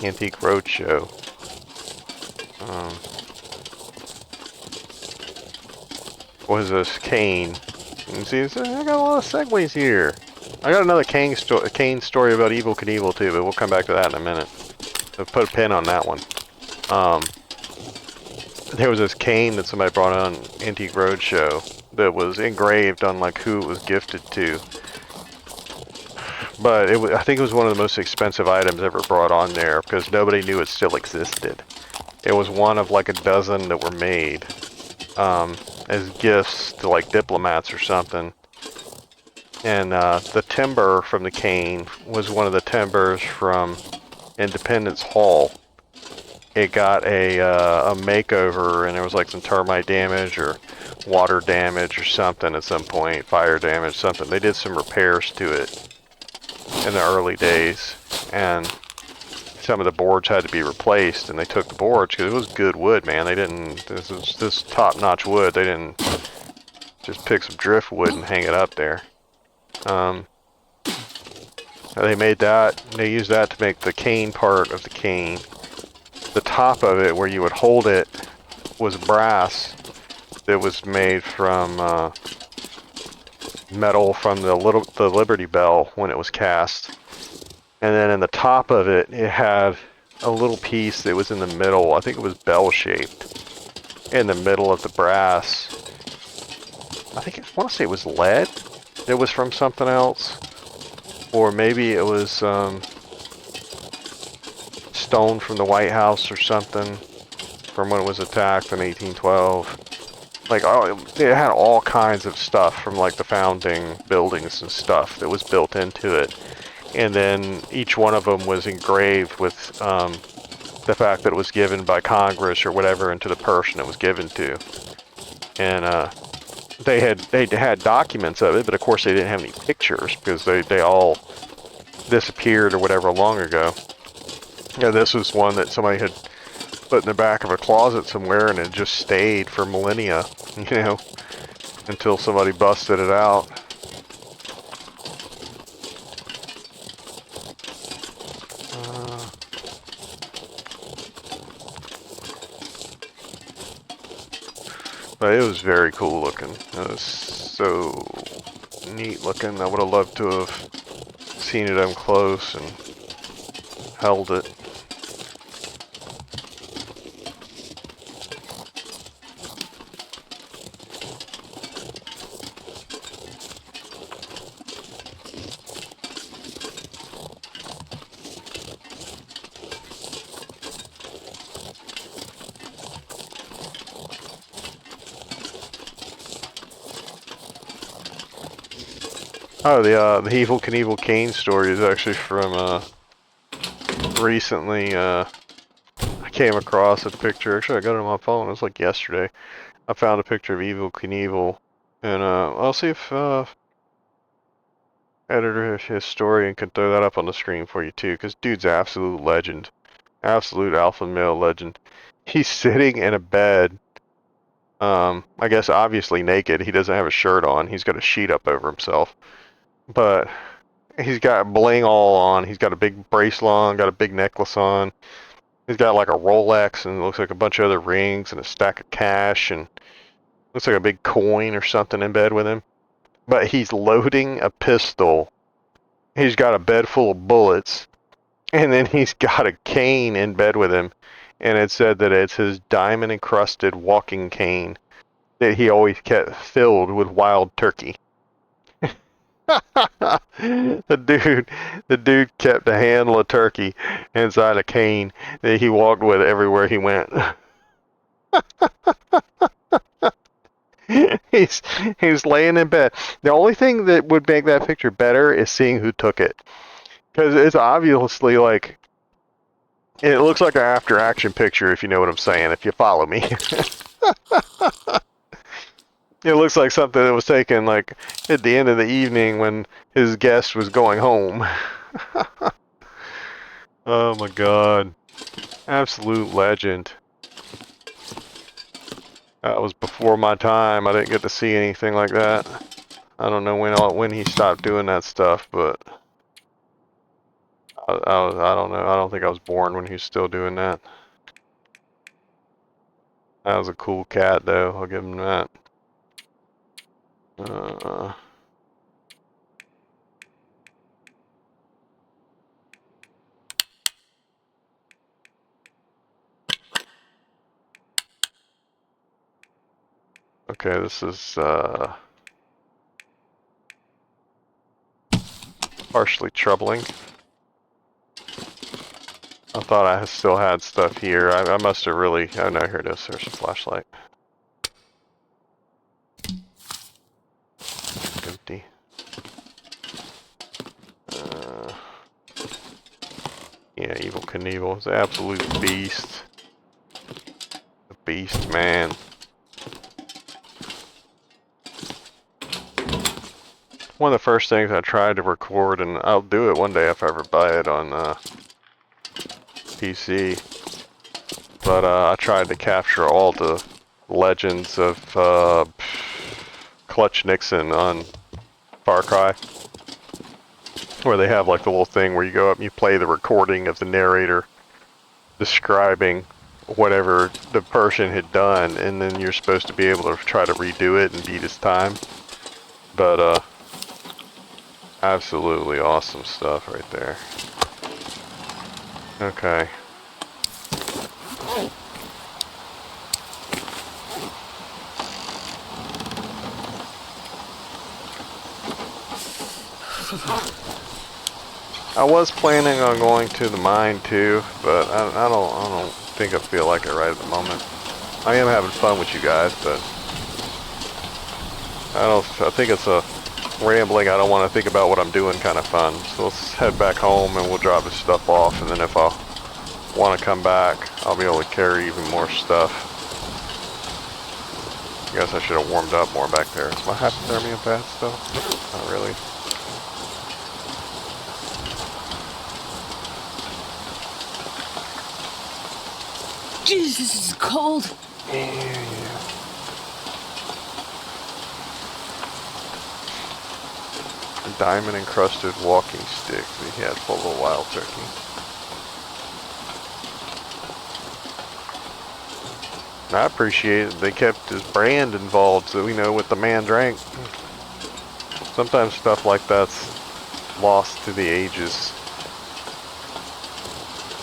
A: Antique Roadshow. Was this cane. You see, I got a lot of segues here. I got another cane story about Evel Knievel too, but we'll come back to that in a minute. I'll put a pin on that one. There was this cane that somebody brought on Antique Roadshow that was engraved on like who it was gifted to. But I think it was one of the most expensive items ever brought on there because nobody knew it still existed. It was one of like a dozen that were made as gifts to like diplomats or something. And the timber from the cane was one of the timbers from Independence Hall. It got a makeover, and there was like some termite damage or water damage or something at some point, fire damage, something. They did some repairs to it in the early days, and some of the boards had to be replaced, and they took the boards because it was good wood, man. They didn't, this top-notch wood, they didn't just pick some driftwood and hang it up there. They made that, they used that to make the cane part of the cane. The top of it, where you would hold it, was brass that was made from metal from the Liberty Bell when it was cast. And then in the top of it, it had a little piece that was in the middle. I think it was bell-shaped in the middle of the brass. I want to say it was lead. It was from something else. Or maybe it was stone from the White House or something from when it was attacked in 1812. Like, oh, it had all kinds of stuff from like the founding buildings and stuff that was built into it. And then each one of them was engraved with the fact that it was given by Congress or whatever into the person it was given to. And they had documents of it, but of course they didn't have any pictures because they all disappeared or whatever long ago. Yeah, this was one that somebody had put in the back of a closet somewhere, and it just stayed for millennia, you know, until somebody busted it out. But it was very cool looking. It was so neat looking. I would have loved to have seen it up close and held it. Oh, the Evel Knievel cane story is actually from recently. I came across a picture. Actually, I got it on my phone. It was like yesterday. I found a picture of Evel Knievel, and I'll see if editor historian can throw that up on the screen for you too. Because dude's an absolute legend, absolute alpha male legend. He's sitting in a bed. I guess obviously naked. He doesn't have a shirt on. He's got a sheet up over himself. But he's got bling all on. He's got a big bracelet on, got a big necklace on. He's got like a Rolex and it looks like a bunch of other rings and a stack of cash and looks like a big coin or something in bed with him. But he's loading a pistol. He's got a bed full of bullets. And then he's got a cane in bed with him. And it said that it's his diamond encrusted walking cane that he always kept filled with wild turkey. the dude kept a handle of turkey inside a cane that he walked with everywhere he went. he's laying in bed. The only thing that would make that picture better is seeing who took it, because it's obviously like it looks like an after action picture, if you know what I'm saying, if you follow me. It looks like something that was taken like at the end of the evening when his guest was going home. Oh my god. Absolute legend. That was before my time. I didn't get to see anything like that. I don't know when he stopped doing that stuff, but I don't know. I don't think I was born when he was still doing that. That was a cool cat, though. I'll give him that. Okay, this is partially troubling. I thought I still had stuff here. I must have really... Oh no, here it is. There's a flashlight. Empty. Yeah, Evil Knievel is an absolute beast. A beast, man. One of the first things I tried to record, and I'll do it one day if I ever buy it on PC, but I tried to capture all the legends of Clutch Nixon on Far Cry, where they have like the little thing where you go up and you play the recording of the narrator describing whatever the person had done, and then you're supposed to be able to try to redo it and beat his time. But absolutely awesome stuff right there. Okay. I was planning on going to the mine too, but I don't think I feel like it right at the moment. I am having fun with you guys, but I think it's a rambling, I don't want to think about what I'm doing kind of fun. So let's head back home and we'll drop this stuff off, and then if I want to come back, I'll be able to carry even more stuff. I guess I should have warmed up more back there. Is my hypothermia bad still? Not really.
B: Jeez, this is cold.
A: Yeah. A diamond encrusted walking stick that he had full of wild turkey. I appreciate it. They kept his brand involved so we know what the man drank. Sometimes stuff like that's lost to the ages.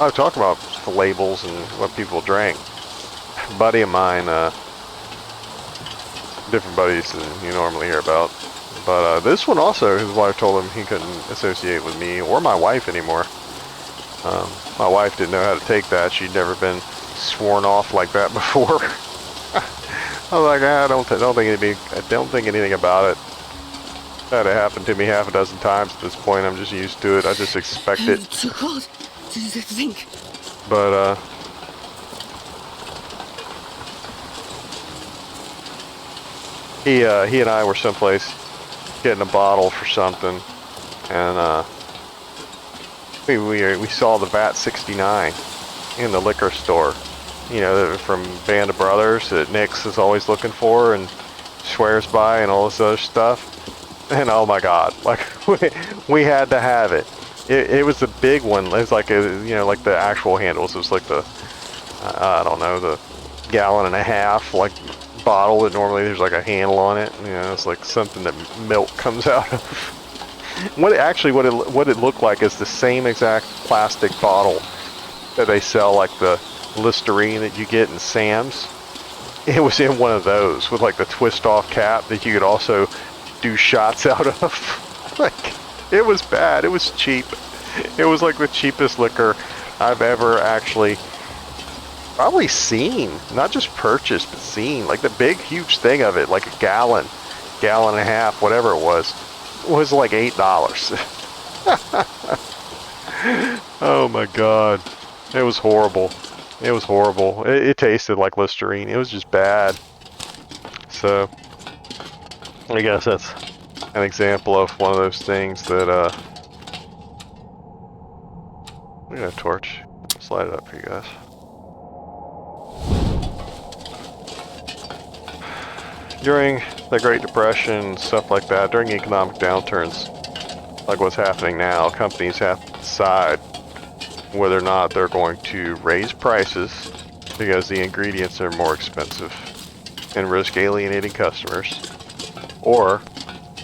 A: I talk about the labels and what people drank. A buddy of mine, different buddies than you normally hear about. But this one also, his wife told him he couldn't associate with me or my wife anymore. My wife didn't know how to take that. She'd never been sworn off like that before. I was like, I don't think anything about it. That had happened to me half a dozen times at this point. I'm just used to it. I just expect it.
B: It's so cold. Think.
A: But he and I were someplace getting a bottle for something, and we saw the VAT 69 in the liquor store. You know, from Band of Brothers that Nix is always looking for and swears by and all this other stuff. And oh my God, like we had to have it. It was a big one. It was like like the actual handles. It was like the I don't know, the gallon and a half like bottle that normally there's like a handle on it. You know, it's like something that milk comes out of. What it looked like is the same exact plastic bottle that they sell, like the Listerine that you get in Sam's. It was in one of those with like the twist off cap that you could also do shots out of. Like, it was bad. It was cheap. It was like the cheapest liquor I've ever actually probably seen. Not just purchased, but seen. Like the big, huge thing of it, like a gallon and a half, whatever it was like $8. Oh my God. It was horrible. It was horrible. It tasted like Listerine. It was just bad. So, I guess that's an example of one of those things that, we got a torch. I'll slide it up for you guys. during the Great Depression, stuff like that, during economic downturns, like what's happening now, companies have to decide whether or not they're going to raise prices because the ingredients are more expensive and risk alienating customers, or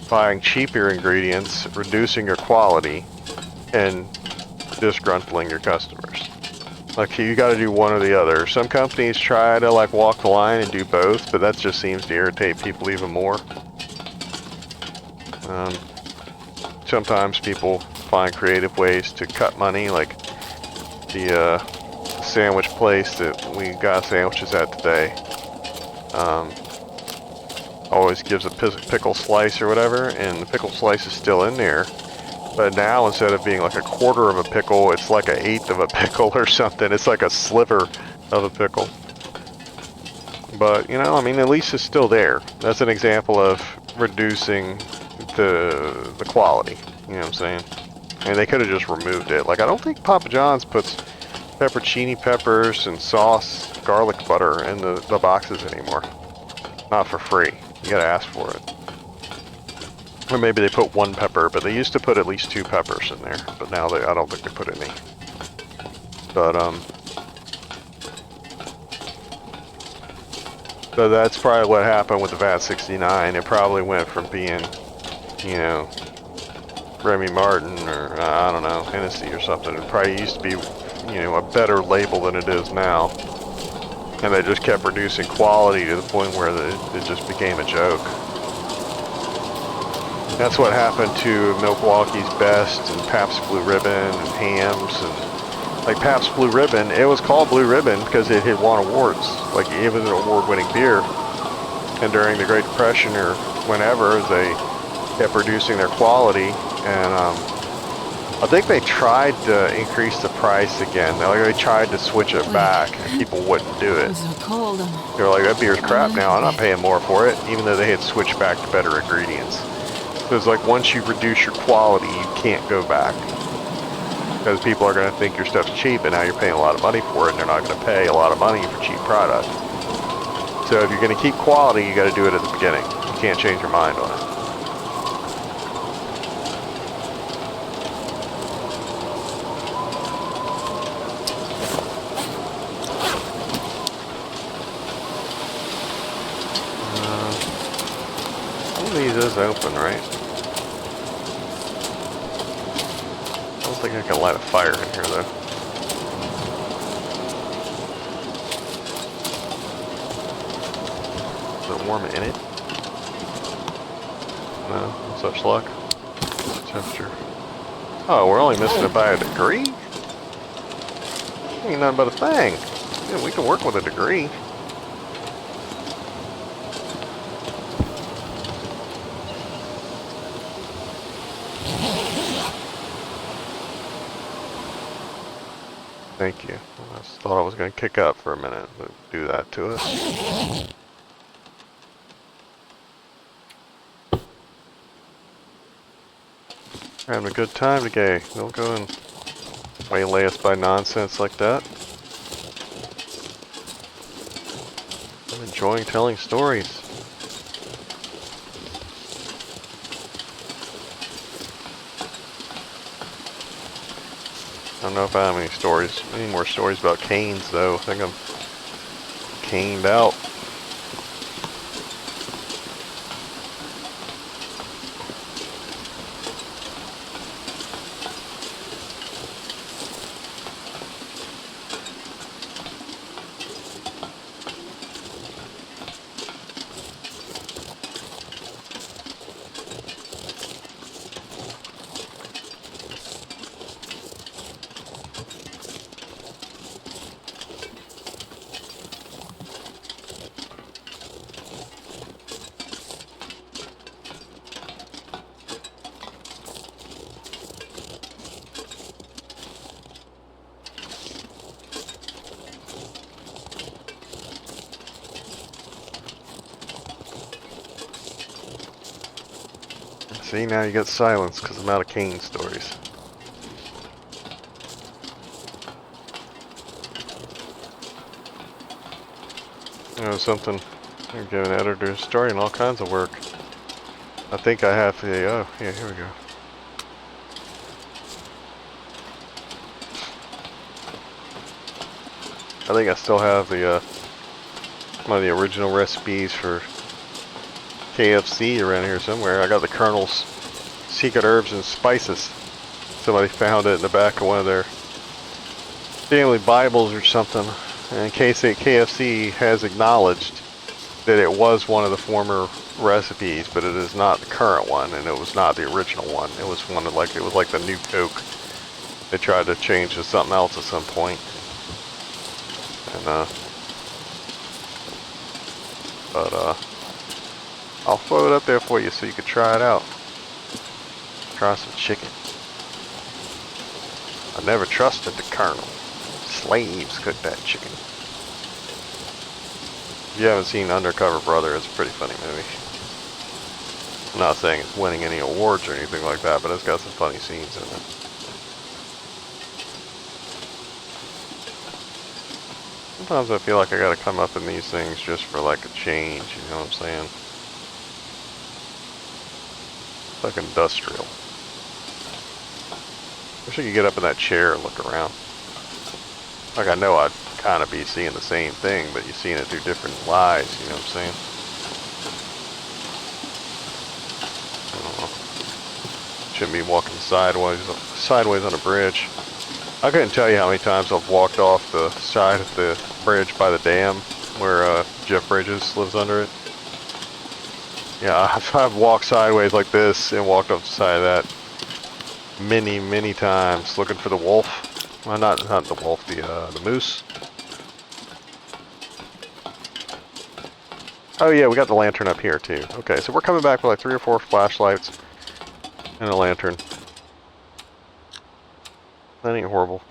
A: buying cheaper ingredients, reducing your quality, and disgruntling your customers. Like, you gotta do one or the other. Some companies try to like walk the line and do both, but that just seems to irritate people even more. Sometimes people find creative ways to cut money, like the sandwich place that we got sandwiches at today. Always gives a pickle slice or whatever, and the pickle slice is still in there. But now, instead of being like a quarter of a pickle, it's like an eighth of a pickle or something. It's like a sliver of a pickle. But, you know, I mean, at least it's still there. That's an example of reducing the quality. You know what I'm saying? And they could have just removed it. Like, I don't think Papa John's puts pepperoni peppers and sauce, garlic butter in the boxes anymore. Not for free. You gotta ask for it. Or maybe they put one pepper, but they used to put at least 2 peppers in there. But now I don't think they put any. But, so that's probably what happened with the VAT 69. It probably went from being, you know, Remy Martin or, I don't know, Hennessy or something. It probably used to be, you know, a better label than it is now. And they just kept reducing quality to the point where it just became a joke. That's what happened to Milwaukee's Best and Pabst Blue Ribbon and Hams and like Pabst Blue Ribbon. It was called Blue Ribbon because it had won awards. Like, it was an award-winning beer. And during the Great Depression or whenever, they kept reducing their quality, and I think they tried to increase the price again. They tried to switch it back, and people wouldn't do it.
B: It's so cold.
A: They were like, that beer's crap now, I'm not paying more for it, even though they had switched back to better ingredients. So it's like, once you reduce your quality, you can't go back. Because people are going to think your stuff's cheap, and now you're paying a lot of money for it, and they're not going to pay a lot of money for cheap product. So if you're going to keep quality, you got to do it at the beginning. You can't change your mind on it. These is open, right? I don't think I can light a fire in here, though. Is it warm in it? No, such luck. Temperature. Oh, we're only missing it by a degree? Ain't nothing but a thing. Yeah, we can work with a degree. Thank you. I just thought I was going to kick up for a minute to do that to us. We're having a good time today. Don't go and waylay us by nonsense like that. I'm enjoying telling stories. I don't know if I have any more stories about canes though. I think I'm caned out. See, now you got silence because I'm out of cane stories. You know something I'm giving editors starting all kinds of work. I think I have the, oh, yeah, here we go. I think I still have the, one of the original recipes for KFC around here somewhere. I got the Colonel's Secret Herbs and Spices. Somebody found it in the back of one of their family Bibles or something. And KFC has acknowledged that it was one of the former recipes, but it is not the current one, and it was not the original one. It was one of it was like the new Coke. They tried to change to something else at some point. And I'll throw it up there for you so you can try it out. Try some chicken. I never trusted the Colonel. Slaves cook that chicken. If you haven't seen Undercover Brother, it's a pretty funny movie. I'm not saying it's winning any awards or anything like that, but it's got some funny scenes in it. Sometimes I feel like I gotta come up in these things just for like a change, you know what I'm saying? It's like industrial. Wish I could get up in that chair and look around. Like I know I'd kind of be seeing the same thing, but you're seeing it through different lies, you know what I'm saying? I don't know. Shouldn't be walking sideways on a bridge. I couldn't tell you how many times I've walked off the side of the bridge by the dam where Jeff Bridges lives under it. Yeah, I've walked sideways like this and walked off the side of that many times looking for the wolf. Well, not the wolf, the moose. Oh yeah, we got the lantern up here too. Okay, so we're coming back with like 3 or 4 flashlights and a lantern. That ain't horrible.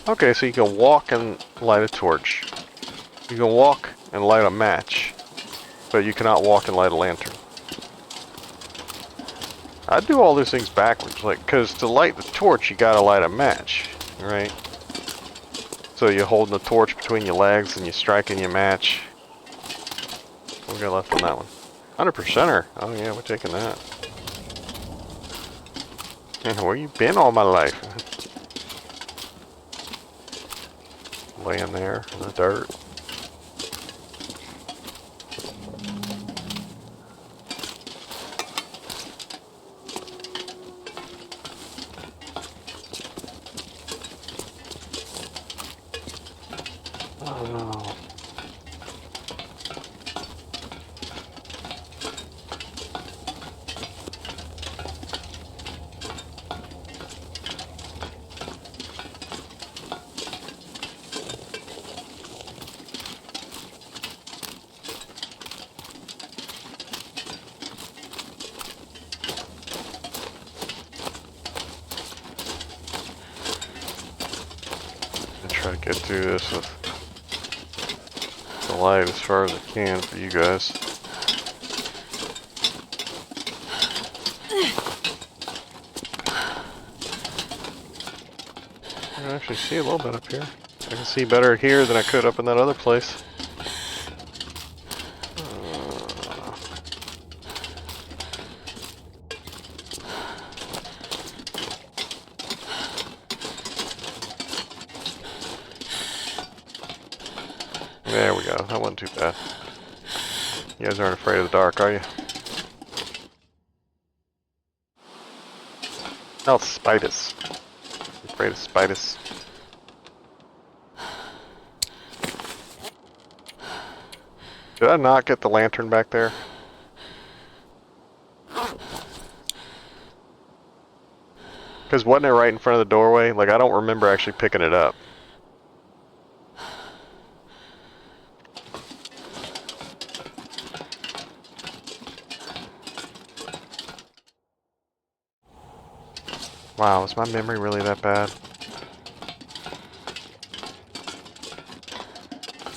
A: Okay, so you can walk and light a torch. You can walk and light a match, but you cannot walk and light a lantern. I do all these things backwards, like, because to light the torch, you gotta light a match, right? So you're holding the torch between your legs and you're striking your match. What we got left on that one? 100%er. Oh yeah, we're taking that. Yeah, where you been all my life? Laying there in the dirt. Oh no. Try to get through this with the light as far as I can for you guys. I can actually see a little bit up here. I can see better here than I could up in that other place. There we go. That wasn't too bad. You guys aren't afraid of the dark, are you? No, it's spiders. You afraid of spiders? Did I not get the lantern back there? Because wasn't it right in front of the doorway? Like, I don't remember actually picking it up. Wow, is my memory really that bad?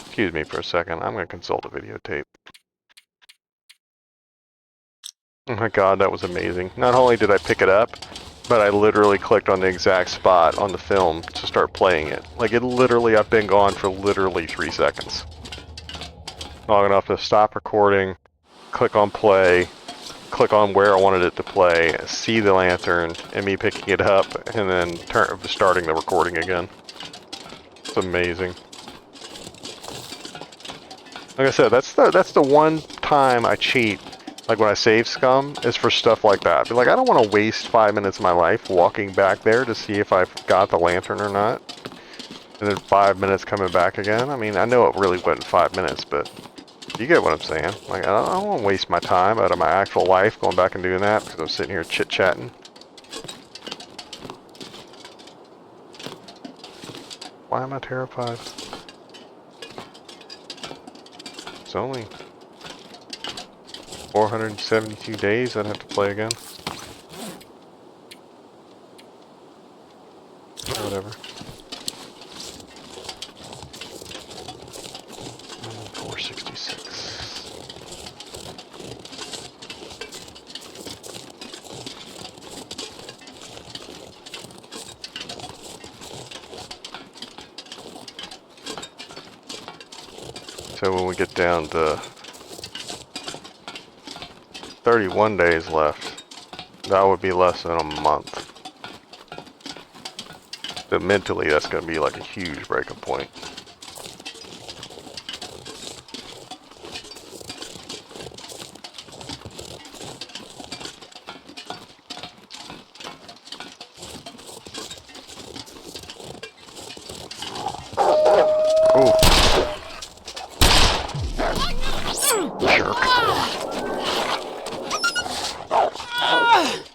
A: Excuse me for a second. I'm going to consult a videotape. Oh my god, that was amazing. Not only did I pick it up, but I literally clicked on the exact spot on the film to start playing it. Like it literally, I've been gone for literally 3 seconds. Long enough to stop recording, click on play, click on where I wanted it to play, see the lantern, and me picking it up, and then starting the recording again. It's amazing. Like I said, that's the one time I cheat. Like when I save scum, is for stuff like that. Be like, I don't want to waste 5 minutes of my life walking back there to see if I've got the lantern or not. And then 5 minutes coming back again. I mean, I know it really wasn't 5 minutes, but you get what I'm saying. Like, I don't want to waste my time out of my actual life going back and doing that because I'm sitting here chit-chatting. Why am I terrified? It's only 472 days I'd have to play again. Whatever. 466. So when we get down to 31 days left, that would be less than a month. But mentally, that's going to be like a huge breaking point. Oh. Jerk.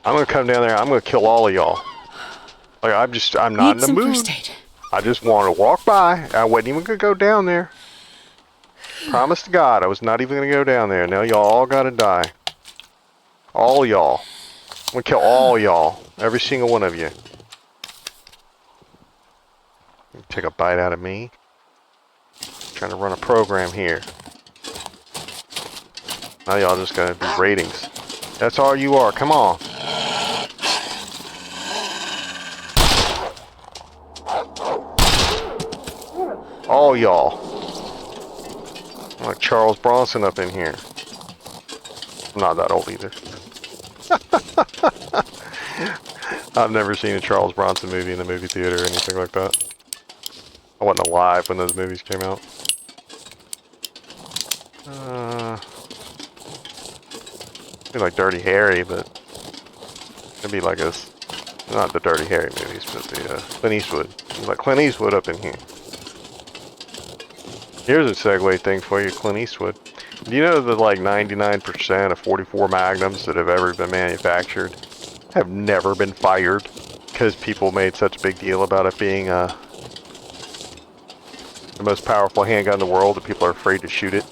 A: I'm going to come down there, I'm going to kill all of y'all. Like, I'm not in the mood.
B: First aid.
A: I just want to walk by. I wasn't even going to go down there. Promise to God, I was not even going to go down there. Now y'all all got to die. All y'all. I'm going to kill all y'all. Every single one of you. Take a bite out of me. Trying to run a program here. Now y'all just going to be ratings. That's all you are. Come on. All y'all. I'm like Charles Bronson up in here. I'm not that old either. I've never seen a Charles Bronson movie in the movie theater or anything like that. I wasn't alive when those movies came out. It'd be like Dirty Harry, but it'd be like us. Not the Dirty Harry movies, but the Clint Eastwood. Like Clint Eastwood up in here. Here's a segue thing for you, Clint Eastwood. Do you know that like 99% of 44 Magnums that have ever been manufactured have never been fired because people made such a big deal about it being the most powerful handgun in the world that people are afraid to shoot it?